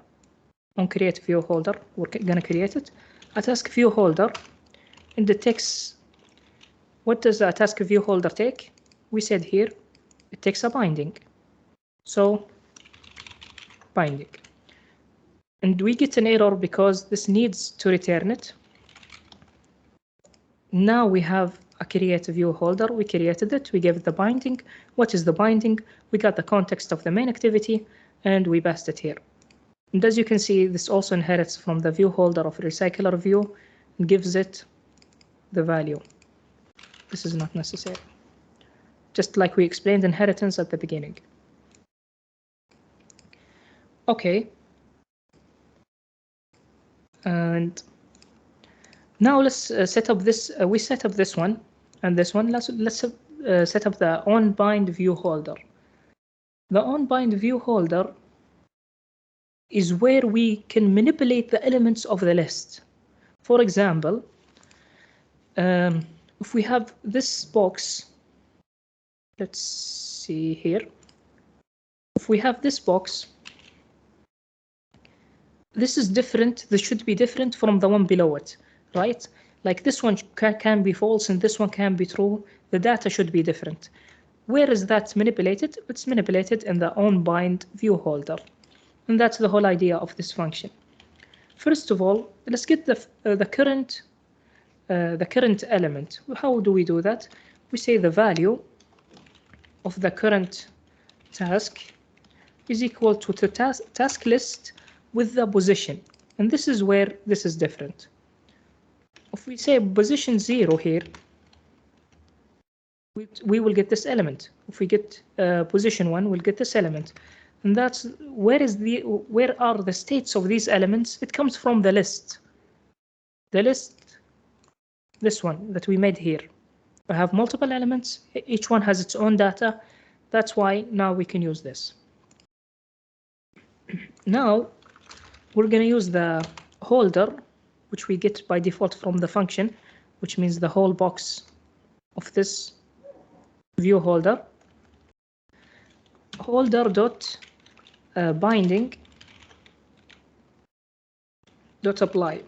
onCreate view holder. We're gonna create it. A task view holder, and it takes, what does a task view holder take? We said here, it takes a binding. So binding. And we get an error because this needs to return it. Now we have a create view holder. We created it. We gave it the binding. What is the binding? We got the context of the main activity, and we passed it here. And as you can see, this also inherits from the view holder of recycler view and gives it the value. This is not necessary. Just like we explained inheritance at the beginning. Okay. And now let's set up this. We set up this one and this one. Let's set up the onBind view holder. The onBind view holder is where we can manipulate the elements of the list. For example, if we have this box, let's see here. If we have this box, this is different. This should be different from the one below it, right? Like this one can be false and this one can be true. The data should be different. Where is that manipulated? It's manipulated in the onBind view holder. And that's the whole idea of this function. First of all, let's get the current element. How do we do that? We say the value of the current task is equal to the task list with the position. And this is where this is different. If we say position 0 here, we will get this element. If we get position 1, we'll get this element. And that's where are the states of these elements? It comes from the list. The list, this one that we made here. We have multiple elements. Each one has its own data. That's why now we can use this. Now we're going to use the holder, which we get by default from the function, which means the whole box of this view holder. Holder dot binding dot apply.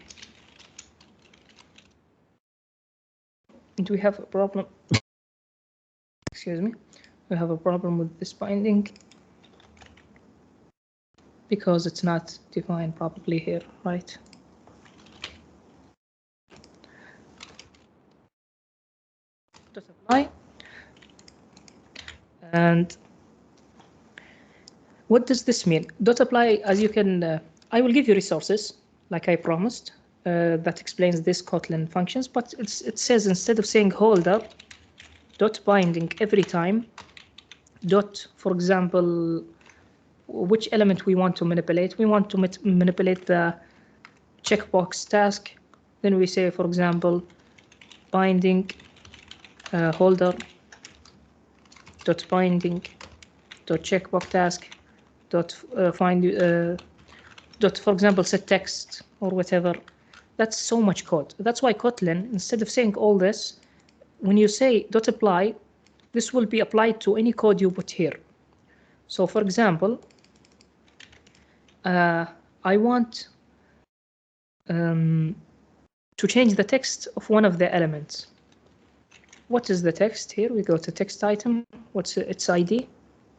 And we have a problem. Excuse me. We have a problem with this binding because it's not defined properly here, right? Dot apply. And what does this mean? Dot apply, as you can, I will give you resources like I promised that explains this Kotlin functions, but it says instead of saying holder dot binding every time, dot, for example, which element we want to manipulate. We want to manipulate the checkbox task. Then we say, for example, binding holder dot binding dot checkbox task dot find dot, for example, set text or whatever. That's so much code. That's why Kotlin, instead of saying all this, when you say dot apply, this will be applied to any code you put here. So for example, I want to change the text of one of the elements. What is the text here? We go to text item. What's its ID?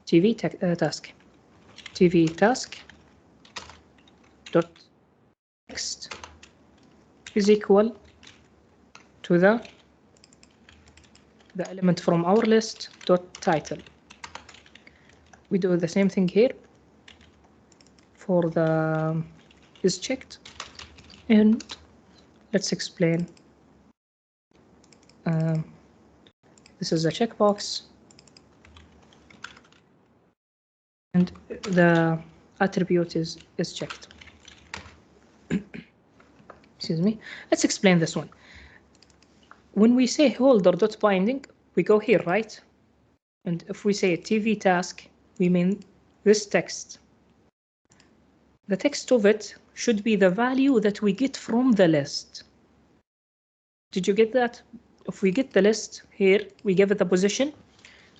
TV task. TV task dot text is equal to the element from our list dot title. We do the same thing here for the is checked, and let's explain. This is a checkbox, and the attribute is checked. Excuse me. Let's explain this one. When we say holder dot binding, we go here, right? And if we say TV task, we mean this text. The text of it should be the value that we get from the list. Did you get that? If we get the list here, we give it the position.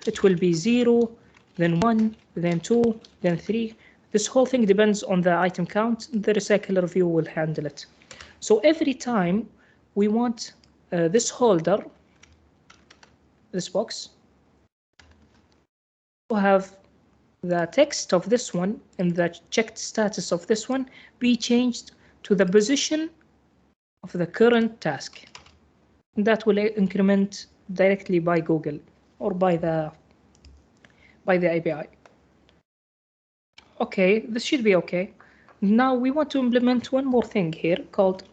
It will be 0, then 1, then 2, then 3. This whole thing depends on the item count. The recycler view will handle it. So every time we want this holder, this box, to have the text of this one and the checked status of this one be changed to the position of the current task. And that will increment directly by Google or by the API. Okay, this should be okay. Now we want to implement one more thing here called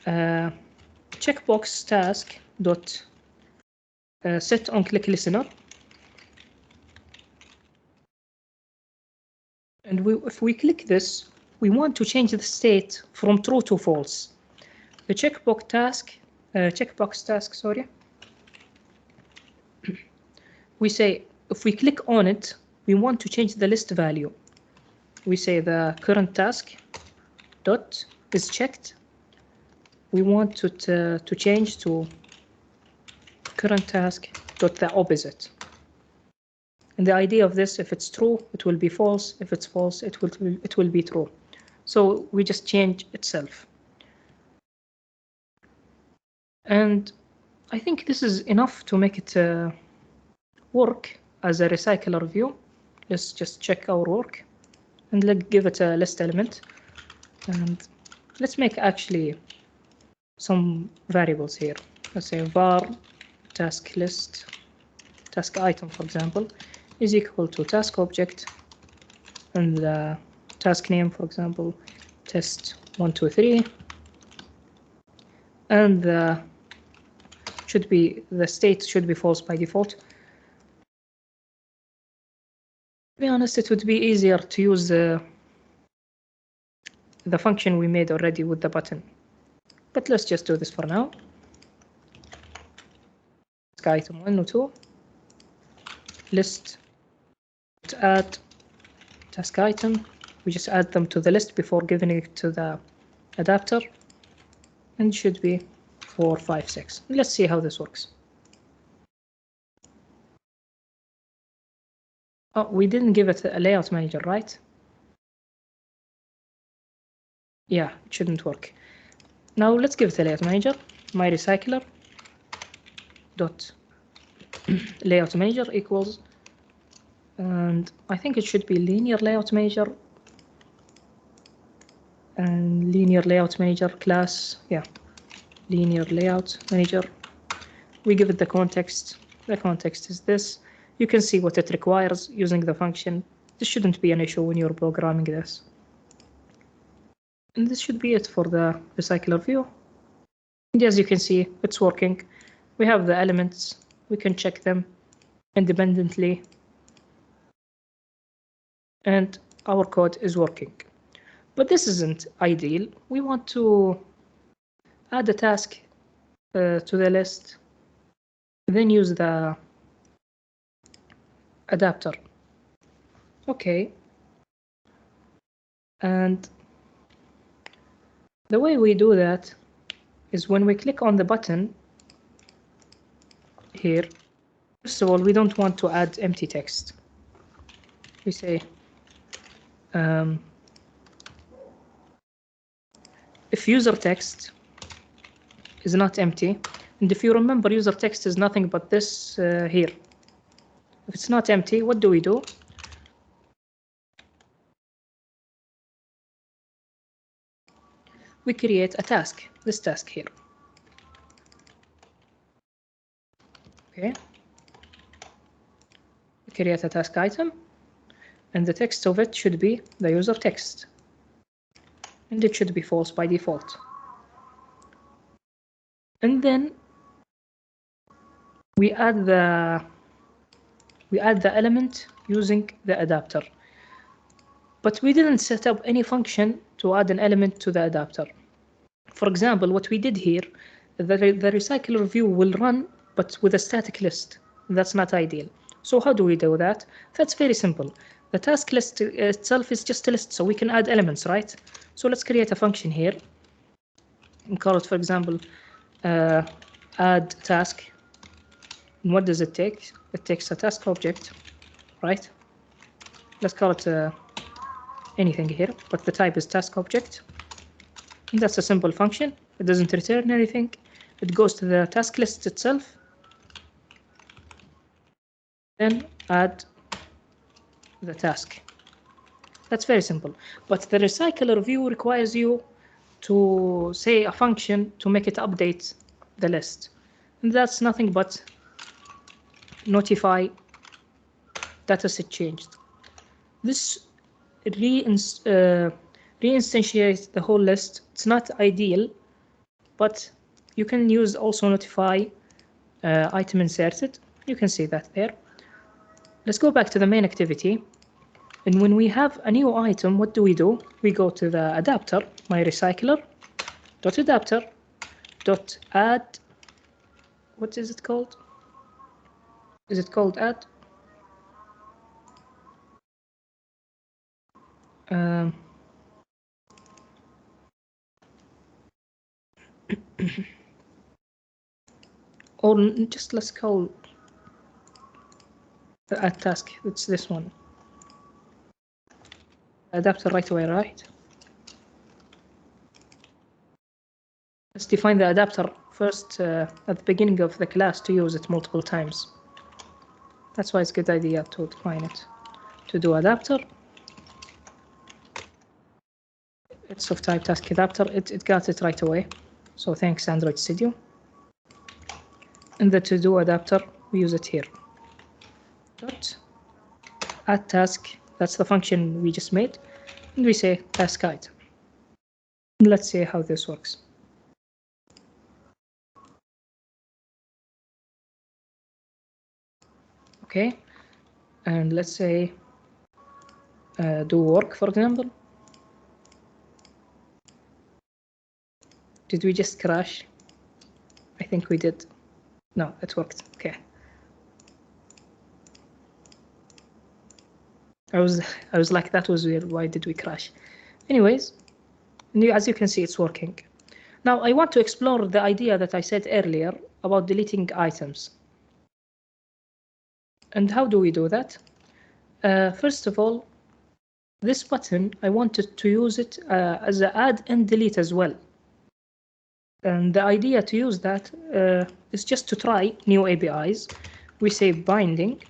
checkbox task dot set on click listener. And if we click this, we want to change the state from true to false. The checkbox task, sorry. We say if we click on it, we want to change the list value. We say the current task dot is checked. We want it to change to current task dot the opposite. And the idea of this, if it's true, it will be false. If it's false, it will be true. So we just change itself. And I think this is enough to make it work as a recycler view. Let's just check our work and let's give it a list element. And let's make actually some variables here. Let's say var task list, task item, for example, is equal to task object and the task name, for example, test 1, 2, 3, and the state should be false by default. To be honest, it would be easier to use the function we made already with the button, but let's just do this for now. Task item 1 or 2, list, add task item. We just add them to the list before giving it to the adapter, and it should be 4, 5, 6. Let's see how this works. Oh, we didn't give it a layout manager, right? Yeah, it shouldn't work. Now let's give it a layout manager. My recycler dot layout manager equals, and I think it should be linear layout manager and linear layout manager class. Yeah, linear layout manager. We give it the context. The context is this. You can see what it requires using the function. This shouldn't be an issue when you're programming this. And this should be it for the recycler view. And as you can see, it's working. We have the elements. We can check them independently. And our code is working. But this isn't ideal. We want to add a task to the list, then use the adapter. Okay. And the way we do that is when we click on the button here, first of all, we don't want to add empty text. We say if user text is not empty, and if you remember, user text is nothing but this here. If it's not empty, what do? We create a task, this task here. Okay. We create a task item, and the text of it should be the user text. And it should be false by default. And then we add the element using the adapter. But we didn't set up any function to add an element to the adapter. For example, what we did here, the recycler view will run, but with a static list. That's not ideal. So how do we do that? That's very simple. The task list itself is just a list, so we can add elements, right? So let's create a function here and call it, for example, add task. And what does it take? It takes a task object, right? Let's call it anything here, but the type is task object. And that's a simple function. It doesn't return anything. It goes to the task list itself. Then add the task. That's very simple. But the recycler view requires you to say a function to make it update the list. And that's nothing but notify dataset changed. This reinstantiates the whole list. It's not ideal, but you can use also notify item inserted. You can see that there. Let's go back to the main activity. And when we have a new item, what do? We go to the adapter, my recycler, dot adapter, dot add. What is it called? Is it called add? Or just let's call the add task. It's this one. Adapter right away, right? Let's define the adapter first at the beginning of the class to use it multiple times. That's why it's a good idea to define it. To do adapter. It's of type task adapter. It got it right away. So thanks Android Studio. And the to do adapter, we use it here. Dot add task. That's the function we just made. And we say task item. And let's see how this works. Okay. And let's say do work, for example. Did we just crash? I think we did. No, it worked. Okay. I was like, that was weird. Why did we crash? Anyways, as you can see, it's working. Now I want to explore the idea that I said earlier about deleting items. And how do we do that? First of all, this button, I wanted to use it as an add and delete as well. And the idea to use that is just to try new APIs. We say binding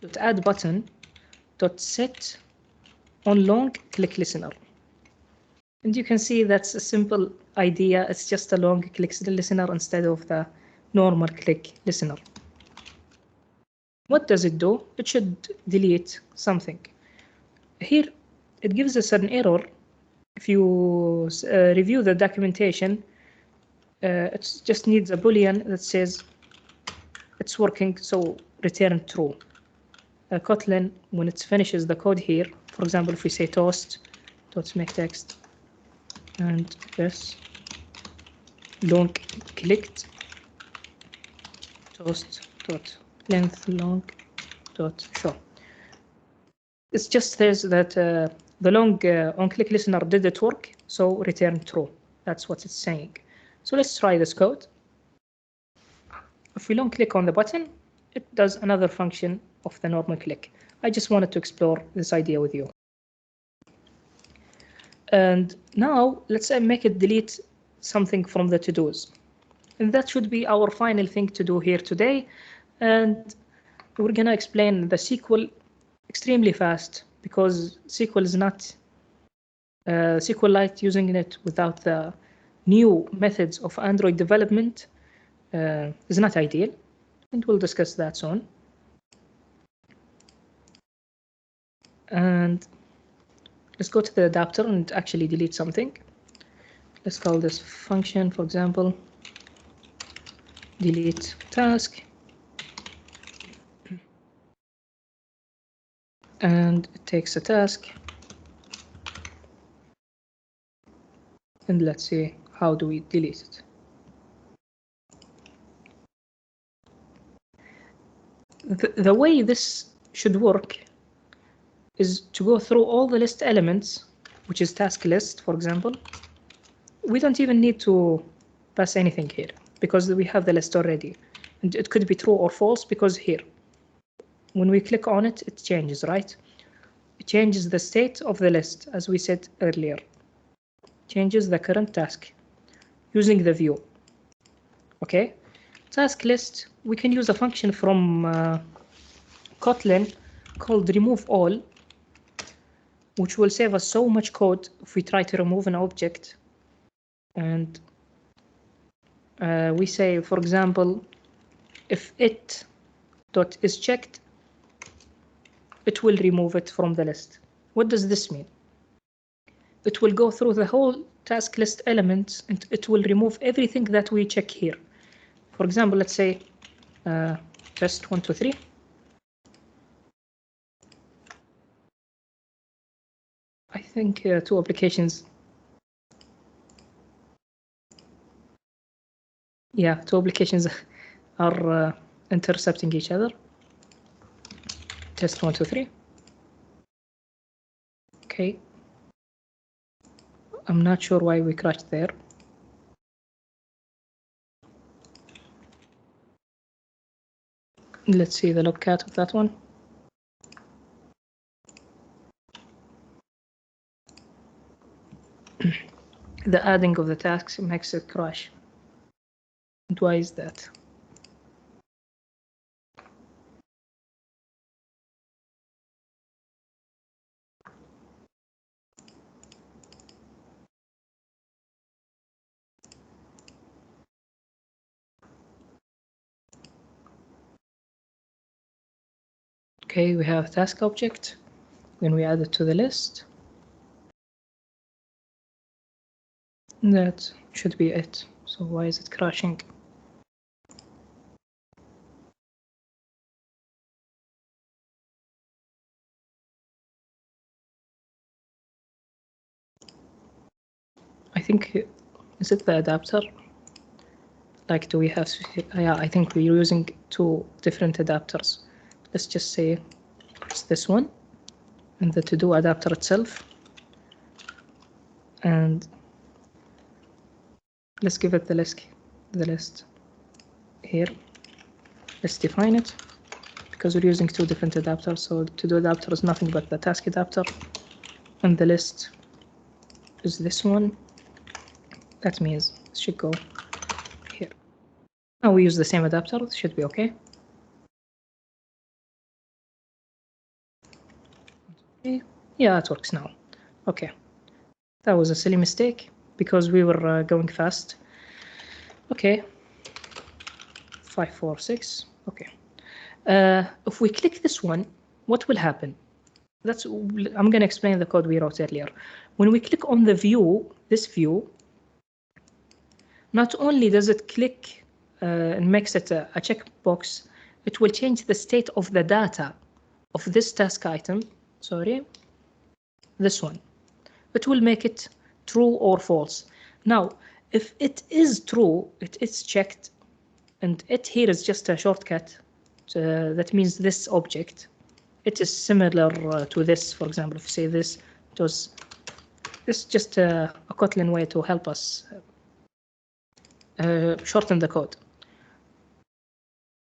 dot add button dot set on long click listener. And you can see that's a simple idea. It's just a long click listener instead of the normal click listener. What does it do? It should delete something. Here, it gives us an error. If you review the documentation, it just needs a boolean that says it's working, so return true. Kotlin, when it finishes the code here, for example, if we say toast dot make text and this long clicked toast dot length long dot show. It just says that the long on click listener didn't work, so return true. That's what it's saying. So let's try this code. If we long click on the button, it does another function of the normal click. I just wanted to explore this idea with you. And now let's make it delete something from the to-dos. And that should be our final thing to do here today. And we're gonna explain the SQL extremely fast because SQL is not SQL Lite using it without the new methods of Android development is not ideal, and we'll discuss that soon. And let's go to the adapter and actually delete something. Let's call this function, for example, delete task. And it takes a task. And let's see, how do we delete it? the way this should work is to go through all the list elements, which is task list, for example. We don't even need to pass anything here because we have the list already. And it could be true or false because here, when we click on it, it changes, right? It changes the state of the list, as we said earlier. Changes the current task using the view. Okay, task list, we can use a function from Kotlin called remove all, which will save us so much code if we try to remove an object. And we say, for example, if it dot is checked, it will remove it from the list. What does this mean? It will go through the whole task list elements and it will remove everything that we check here. For example, let's say test 1, 2, 3. I think 2 applications. Yeah, 2 applications are intercepting each other. Test 1, 2, 3. Okay. I'm not sure why we crashed there. Let's see the logcat of that one. The adding of the tasks makes it crash. And why is that? Okay, we have task object. When we add it to the list, that should be it. So why is it crashing? I think, is it the adapter? Like, do we have, yeah, I think we're using 2 different adapters. Let's just say it's this one and the to-do adapter itself. And let's give it the list here. Let's define it because we're using 2 different adapters. So the to-do adapter is nothing but the task adapter, and the list is this one. That means it should go here. Now we use the same adapter. It should be okay. Yeah, it works now. Okay, that was a silly mistake because we were going fast. Okay, 5, 4, 6. Okay. If we click this one, what will happen? I'm going to explain the code we wrote earlier. When we click on the view, this view, not only does it click and makes it a checkbox, it will change the state of the data of this task item. Sorry, this one. It will make it true or false. Now, if it is true, it is checked, and it here is just a shortcut. That means this object. It is similar to this. For example, if you say this, this is just a Kotlin way to help us shorten the code.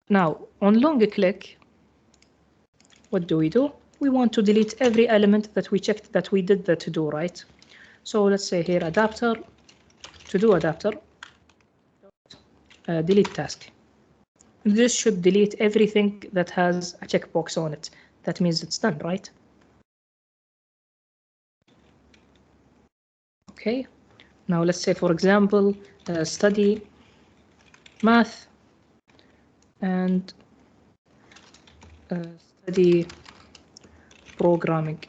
Now, on long click, what do? We want to delete every element that we checked that we did the to-do, right? So let's say here adapter, to-do adapter, delete task. This should delete everything that has a checkbox on it. That means it's done, right? Okay. Now let's say, for example, study math and study programming.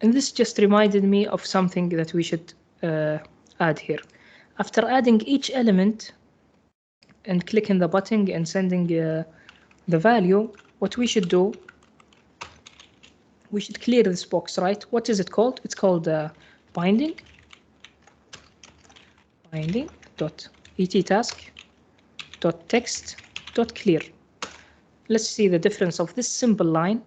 And this just reminded me of something that we should add here. After adding each element and clicking the button and sending the value, what we should do, we should clear this box, right? What is it called? It's called binding. dot et task dot text dot clear. Let's see the difference of this simple line.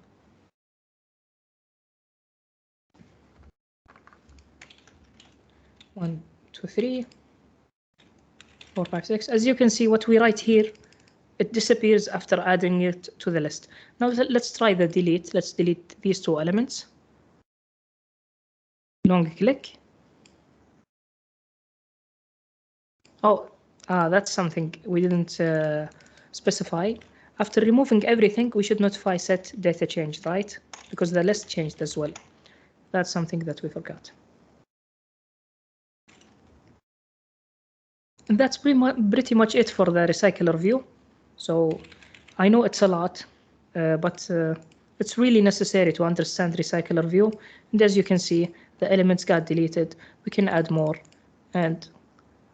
One, two, three, 4, 5, 6. As you can see, what we write here, it disappears after adding it to the list. Now let's try the delete. Let's delete these two elements. Long click. Oh, that's something we didn't specify. After removing everything, we should notify set data changed, right? Because the list changed as well. That's something that we forgot. And that's pretty much it for the recycler view. So I know it's a lot, but it's really necessary to understand recycler view. And as you can see, the elements got deleted. We can add more, and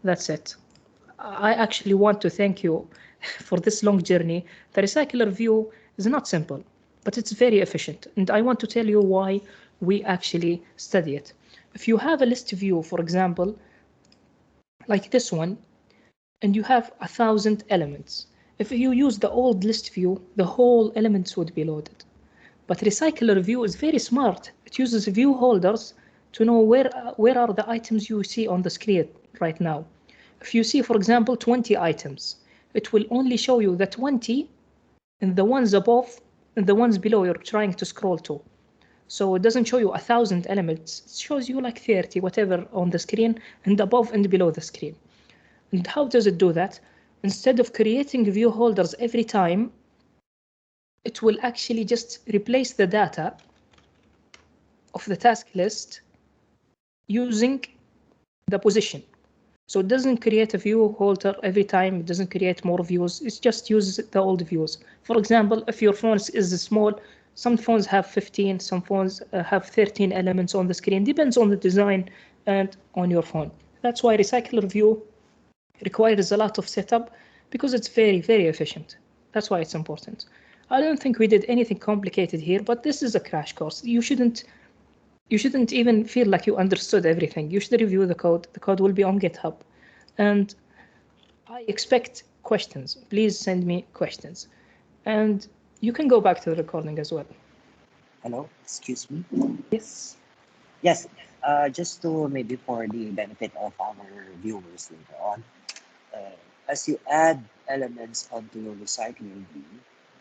that's it. I actually want to thank you for this long journey. The recycler view is not simple, but it's very efficient. And I want to tell you why we actually study it. If you have a list view, for example, like this one, and you have 1,000 elements, if you use the old list view, the whole elements would be loaded. But recycler view is very smart. It uses view holders to know where are the items you see on the screen right now. If you see, for example, 20 items, it will only show you the 20 and the ones above and the ones below you're trying to scroll to. So it doesn't show you 1,000 elements. It shows you like 30, whatever on the screen, and above and below the screen. And how does it do that? Instead of creating view holders every time, it will actually just replace the data of the task list using the position. So it doesn't create a view holder every time. It doesn't create more views. It just uses the old views. For example, if your phone is small, some phones have 15, some phones have 13 elements on the screen. Depends on the design and on your phone. That's why recycler view requires a lot of setup because it's very, very efficient. That's why it's important. I don't think we did anything complicated here, but this is a crash course. You shouldn't even feel like you understood everything. You should review the code. The code will be on GitHub. And I expect questions. Please send me questions. And you can go back to the recording as well. Hello, excuse me. Yes. Yes, just to maybe for the benefit of our viewers later on, as you add elements onto your recycling view,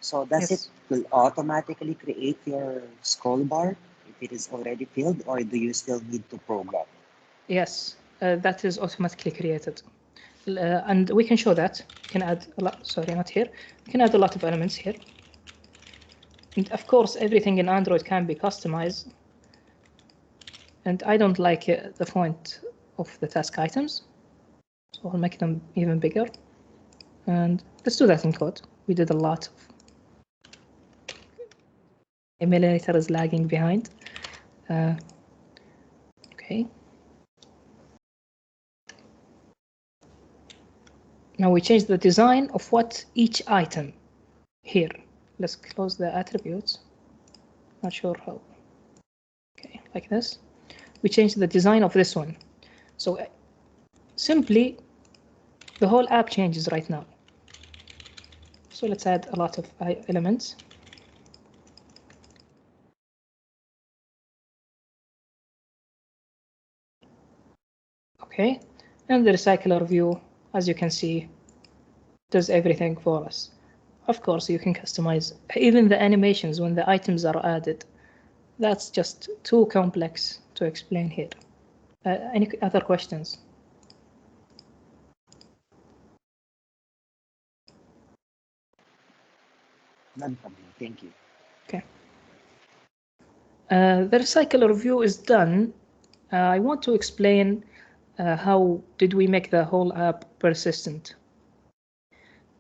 so does it will automatically create your scroll bar if it is already filled, or do you still need to program? Yes, that is automatically created. And we can show that. We can add a lot, sorry, not here. We can add a lot of elements here. And of course, everything in Android can be customized. And I don't like the font of the task items. So I'll make them even bigger. And let's do that in code. We did a lot of. Emulator is lagging behind. Okay. Now we change the design of what each item here. Let's close the attributes. Not sure how. Okay, like this. We change the design of this one. So simply, the whole app changes right now. So let's add a lot of elements. Okay, and the recycler view, as you can see, does everything for us. Of course, you can customize even the animations when the items are added. That's just too complex to explain here. Any other questions? None from me, thank you. Okay. The recycler view is done. I want to explain how did we make the whole app persistent.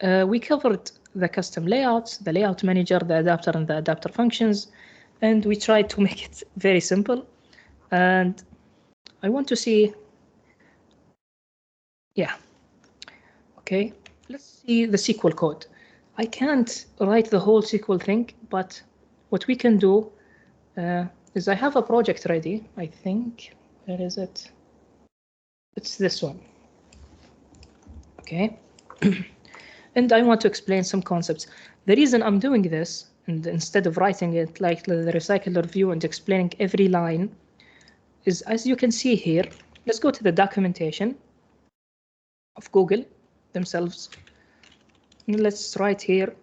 We covered the custom layouts, the layout manager, the adapter, and the adapter functions, and we tried to make it very simple. And I want to see, yeah, okay, let's see the SQL code. I can't write the whole SQL thing, but what we can do is I have a project ready, I think. Where is it? It's this one. Okay. And I want to explain some concepts. The reason I'm doing this, and instead of writing it like the recycler view and explaining every line, is as you can see here, let's go to the documentation of Google themselves. And let's write here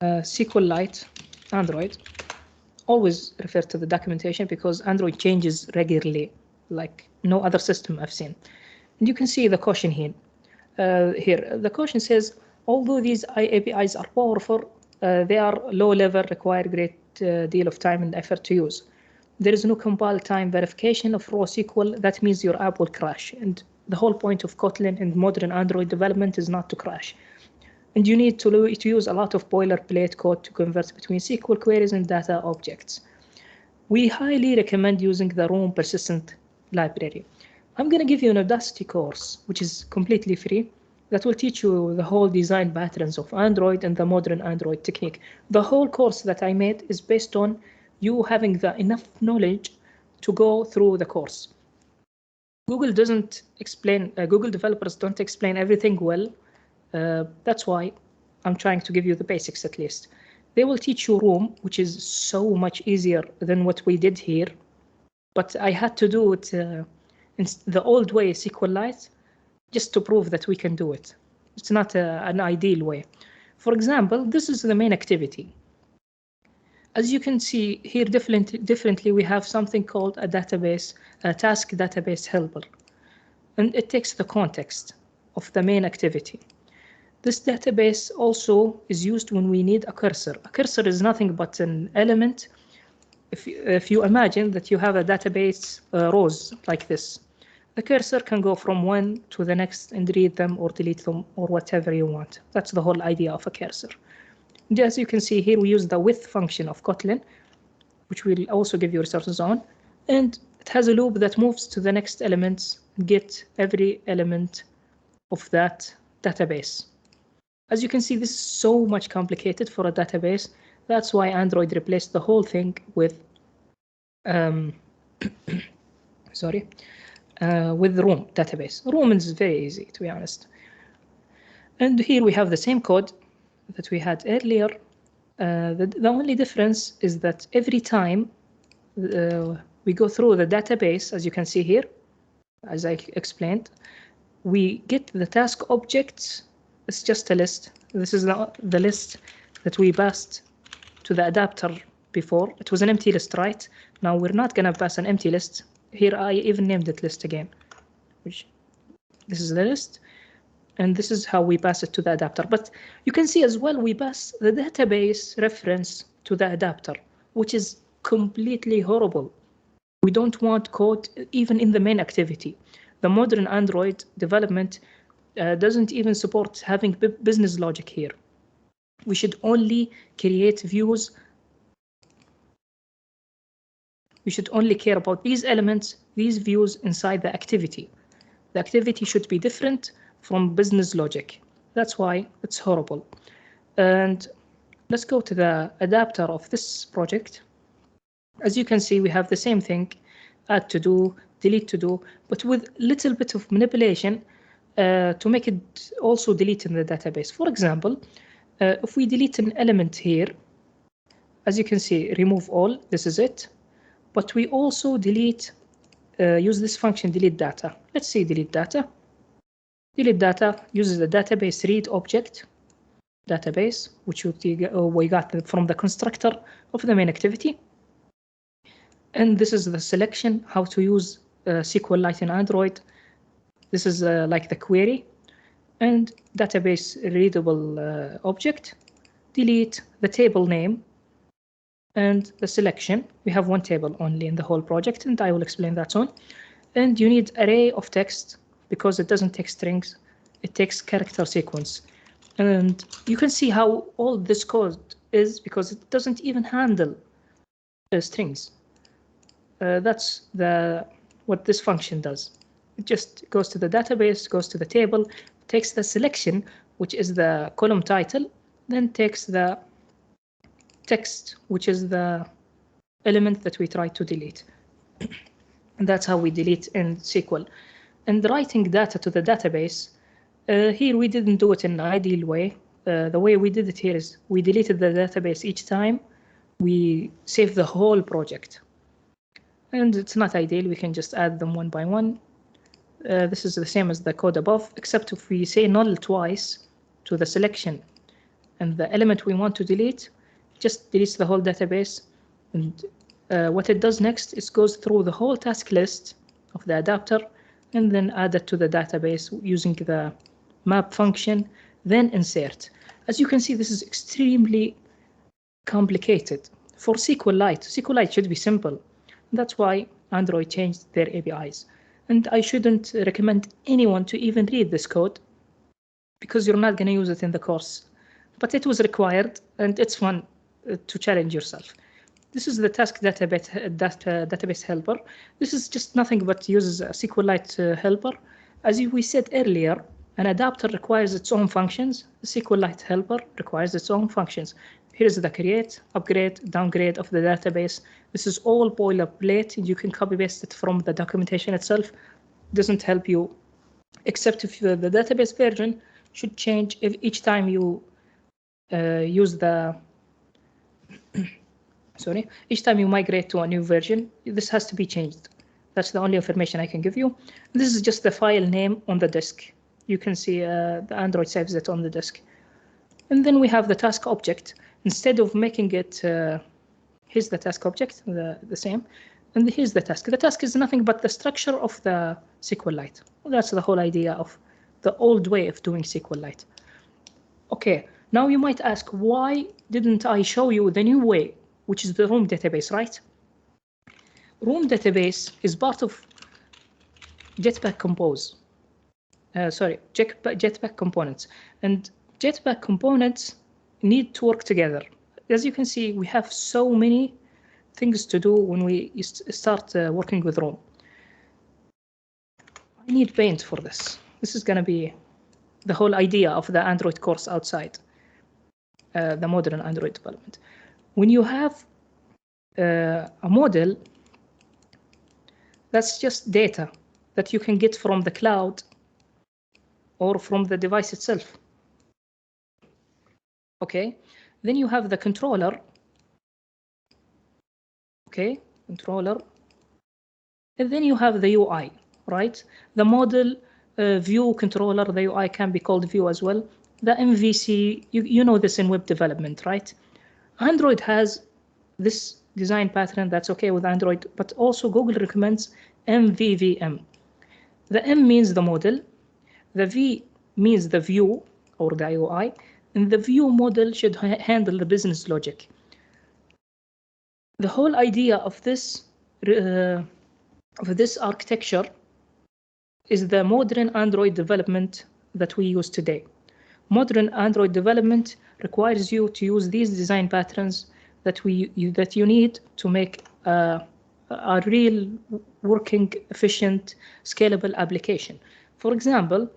SQL Lite Android. Always refer to the documentation because Android changes regularly, like no other system I've seen. And you can see the caution here. Here, the caution says, although these APIs are powerful, they are low level, require great deal of time and effort to use. There is no compile time verification of raw SQL. That means your app will crash. And the whole point of Kotlin and modern Android development is not to crash. And you need to use a lot of boilerplate code to convert between SQL queries and data objects. We highly recommend using the Roam persistent library. I'm going to give you an Audacity course, which is completely free, that will teach you the whole design patterns of Android and the modern Android technique. The whole course that I made is based on you having enough knowledge to go through the course. Google doesn't explain, Google developers don't explain everything well. That's why I'm trying to give you the basics at least. They will teach you Roam, which is so much easier than what we did here. But I had to do it in the old way, SQLite, just to prove that we can do it. It's not an ideal way. For example, this is the main activity. As you can see here, differently, we have something called a database, a task database helper. And it takes the context of the main activity. This database also is used when we need a cursor. A cursor is nothing but an element. If you imagine that you have a database rows like this, the cursor can go from one to the next and read them or delete them or whatever you want. That's the whole idea of a cursor. And as you can see here, we use the with function of Kotlin, which will also give you resources on, and it has a loop that moves to the next elements, get every element of that database. As you can see, this is so much complicated for a database. That's why Android replaced the whole thing with with Roam database. Roam is very easy, to be honest. And here we have the same code that we had earlier. The only difference is that every time we go through the database, as you can see here, as I explained, we get the task objects. It's just a list. This is the list that we passed to the adapter before. It was an empty list, right? Now we're not going to pass an empty list. Here I even named it list again. This is the list, and this is how we pass it to the adapter. But you can see as well, we pass the database reference to the adapter, which is completely horrible. We don't want code even in the main activity. The modern Android development doesn't even support having business logic here. We should only create views. We should only care about these elements, these views inside the activity. The activity should be different from business logic. That's why it's horrible. And let's go to the adapter of this project. As you can see, we have the same thing, add to do, delete to do, but with a little bit of manipulation to make it also delete in the database. For example, if we delete an element here, as you can see, remove all, this is it. But we also delete, use this function delete data. Let's see delete data. Delete data uses the database read object, database, which we got from the constructor of the main activity. And this is the selection, how to use SQL Lite in Android. This is like the query and database readable object. Delete the table name and the selection. We have one table only in the whole project, and I will explain that soon. And you need array of text because it doesn't take strings, it takes character sequence. And you can see how all this code is because it doesn't even handle strings. That's what this function does. It just goes to the database, goes to the table, takes the selection, which is the column title, then takes the text, which is the element that we try to delete. And that's how we delete in SQL. and writing data to the database. Here we didn't do it in an ideal way. The way we did it here is we deleted the database each time we save the whole project. And it's not ideal, we can just add them one by one. This is the same as the code above, except if we say null twice to the selection and the element we want to delete just deletes the whole database. And what it does next is goes through the whole task list of the adapter and then add it to the database using the map function, then insert. As you can see, this is extremely complicated. For SQLite should be simple. That's why Android changed their APIs. And I shouldn't recommend anyone to even read this code because you're not going to use it in the course. But it was required and it's fun to challenge yourself. This is the task database helper. This is just nothing but uses a SQLite helper. As we said earlier, an adapter requires its own functions. The SQLite helper requires its own functions. Here's the create, upgrade, downgrade of the database. This is all boilerplate. You can copy paste it from the documentation itself. It doesn't help you, except if the database version should change if each time you use the each time you migrate to a new version, this has to be changed. That's the only information I can give you. This is just the file name on the disk. You can see the Android saves it on the disk. And then we have the task object. Instead of making it, here's the task object, the same. And here's the task. The task is nothing but the structure of the SQLite. That's the whole idea of the old way of doing SQLite. Okay, now you might ask, why didn't I show you the new way, which is the Room database, right? Room database is part of Jetpack Compose. Jetpack components. And Jetpack components need to work together. As you can see, we have so many things to do when we start working with Room. I need Paint for this. This is going to be the whole idea of the Android course outside the modern Android development. When you have a model, that's just data that you can get from the cloud or from the device itself. Okay, then you have the controller. Okay, controller. And then you have the UI, right? The model view controller, the UI can be called view as well. The MVC, you know this in web development, right? Android has this design pattern that's okay with Android, but also Google recommends MVVM. The M means the model, the V means the view or the UI, and the view model should handle the business logic. The whole idea of this architecture is the modern Android development that we use today. Modern Android development requires you to use these design patterns that you need to make a real working, efficient, scalable application. For example,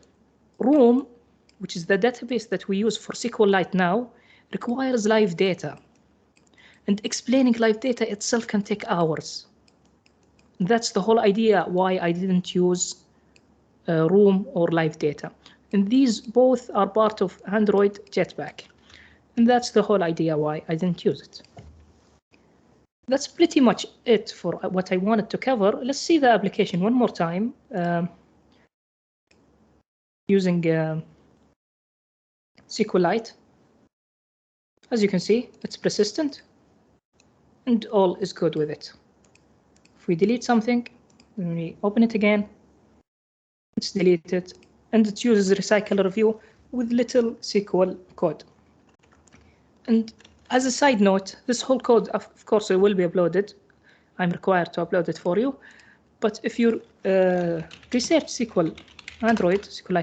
Room, which is the database that we use for SQLite now, requires live data. And explaining live data itself can take hours. That's the whole idea why I didn't use Room or live data. And these both are part of Android Jetpack. And that's the whole idea why I didn't use it. That's pretty much it for what I wanted to cover. Let's see the application one more time using SQLite. As you can see, it's persistent and all is good with it. If we delete something, then we open it again, it's deleted, and it uses recycle review with little SQL code. And as a side note, this whole code, of course, it will be uploaded. I'm required to upload it for you. But if you research SQLite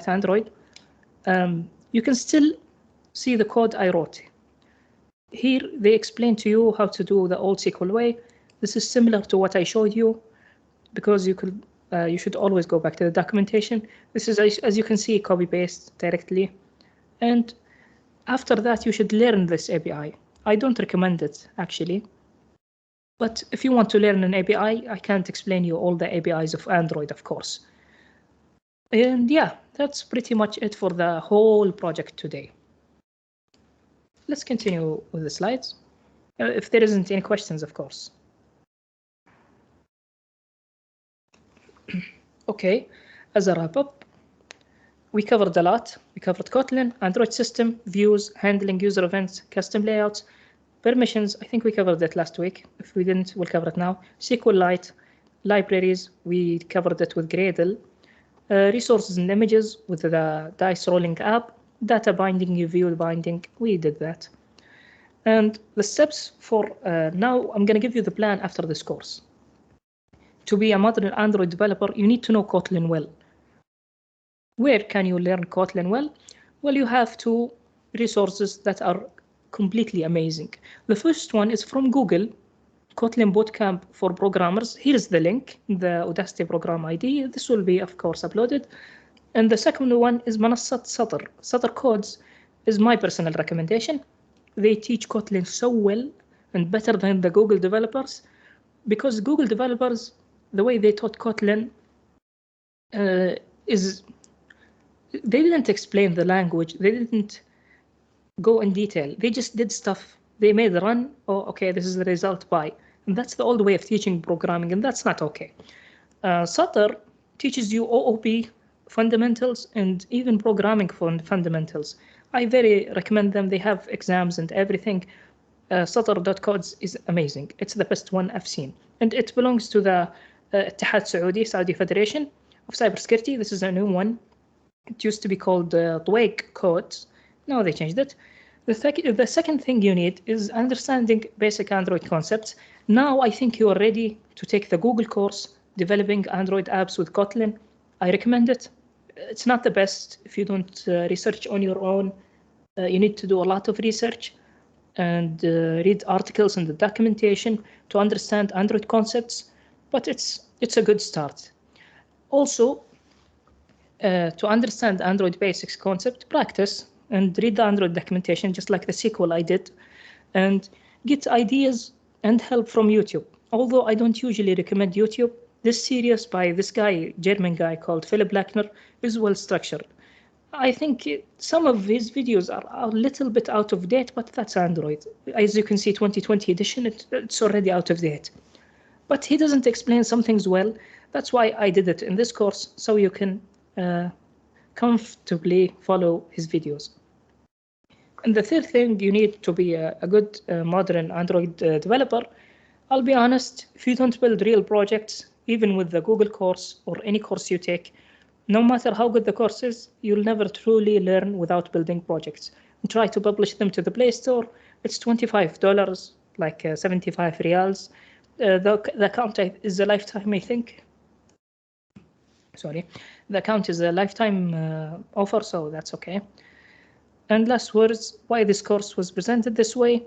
Android, you can still see the code I wrote. Here, they explain to you how to do the old SQL way. This is similar to what I showed you, because you should always go back to the documentation. This is, as you can see, copy-paste directly. And after that, you should learn this API. I don't recommend it, actually. But if you want to learn an API, I can't explain you all the APIs of Android, of course. And yeah, that's pretty much it for the whole project today. Let's continue with the slides. If there isn't any questions, of course. Okay, as a wrap up, we covered a lot. We covered Kotlin, Android system, views, handling user events, custom layouts, permissions. I think we covered that last week. If we didn't, we'll cover it now. SQL Lite, libraries, we covered it with Gradle. Resources and images with the dice rolling app, data binding, view binding, we did that. And the steps for now, I'm going to give you the plan after this course. To be a modern Android developer, you need to know Kotlin well. Where can you learn Kotlin well? Well, you have two resources that are completely amazing. The first one is from Google, Kotlin Bootcamp for Programmers. Here's the link, the Audacity program ID. This will be, of course, uploaded. And the second one is منصة سطر. Sutter Codes is my personal recommendation. They teach Kotlin so well and better than the Google developers, because Google developers, the way they taught Kotlin is they didn't explain the language. They didn't go in detail. They just did stuff. They made the run. Oh, okay, this is the result by. And that's the old way of teaching programming, and that's not okay. Sutter teaches you OOP fundamentals and even programming fundamentals. I very recommend them. They have exams and everything. Sutter.codes is amazing. It's the best one I've seen. And it belongs to the Ittihad Saudi Federation of Cybersecurity. This is a new one. It used to be called Twig Codes. Now they changed it. The second thing you need is understanding basic Android concepts. Now I think you are ready to take the Google course, Developing Android Apps with Kotlin. I recommend it. It's not the best if you don't research on your own. You need to do a lot of research and read articles and the documentation to understand Android concepts, but it's a good start. Also, to understand Android basics concept, practice and read the Android documentation, just like the SQL I did, and get ideas and help from YouTube. Although I don't usually recommend YouTube, this series by this guy, German guy called Philip Lackner, is well structured. I think some of his videos are a little bit out of date, but that's Android. As you can see, 2020 edition, it's already out of date. But he doesn't explain some things well. That's why I did it in this course, so you can comfortably follow his videos. And the third thing, you need to be a good modern Android developer. I'll be honest, if you don't build real projects, even with the Google course or any course you take, no matter how good the course is, you'll never truly learn without building projects. And try to publish them to the Play Store. It's $25, like 75 reals. The account is a lifetime, I think. Sorry, the account is a lifetime offer, so that's okay. And last words, why this course was presented this way?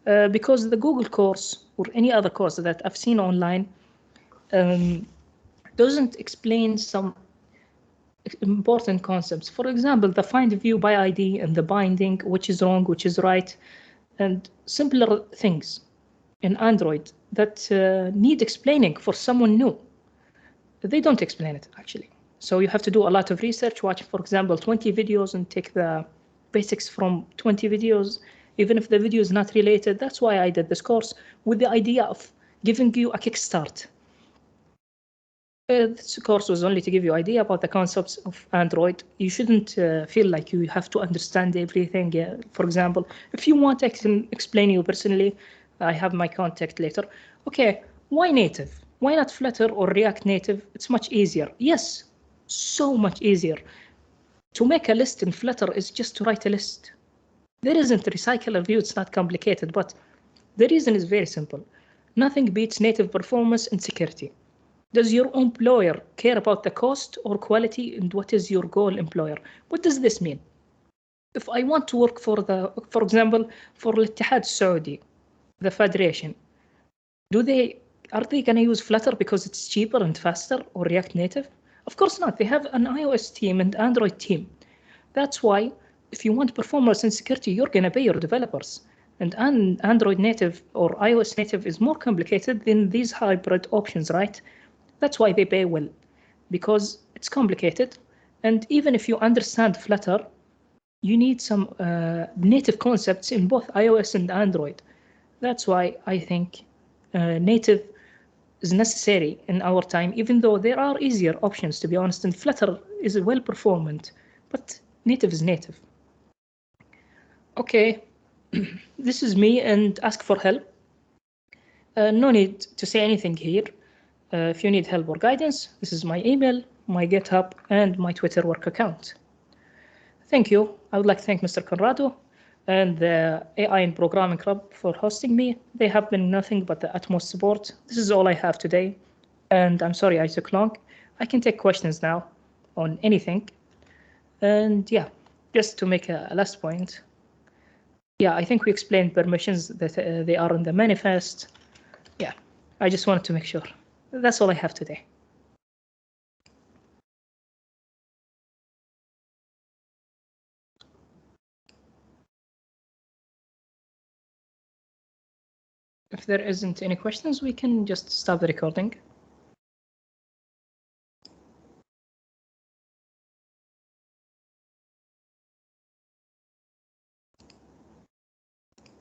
Because the Google course or any other course that I've seen online doesn't explain some important concepts. For example, the find view by ID and the binding, which is wrong, which is right, and simpler things in Android that need explaining for someone new. They don't explain it, actually. So you have to do a lot of research, watch, for example, 20 videos and take the basics from 20 videos, even if the video is not related. That's why I did this course, with the idea of giving you a kickstart. This course was only to give you an idea about the concepts of Android. You shouldn't feel like you have to understand everything. For example, if you want, I can explain you personally. I have my contact later. Okay, why native? Why not Flutter or React Native? It's much easier. Yes, so much easier. To make a list in Flutter is just to write a list. There isn't a recycler view, it's not complicated, but the reason is very simple. Nothing beats native performance and security. Does your employer care about the cost or quality, and what is your goal employer? What does this mean? If I want to work for example, for Ittihad Saudi, the federation, are they going to use Flutter because it's cheaper and faster, or React Native? Of course not. They have an iOS team and Android team. That's why if you want performance and security, you're going to pay your developers. And Android native or iOS native is more complicated than these hybrid options, right? That's why they pay well, because it's complicated And even if you understand Flutter, you need some native concepts in both iOS and Android. That's why I think native is necessary in our time, even though there are easier options, to be honest, and Flutter is well performant, but native is native. Okay, this is me and ask for help. No need to say anything here. If you need help or guidance, this is my email, my GitHub, and my Twitter work account. Thank you. I would like to thank Mr. Conrado and the AI and Programming Club for hosting me. They have been nothing but the utmost support. This is all I have today, and I'm sorry I took long. I can take questions now on anything. And yeah, just to make a last point. Yeah, I think we explained permissions that they are in the manifest. Yeah, I just wanted to make sure. That's all I have today. If there isn't any questions, we can just stop the recording.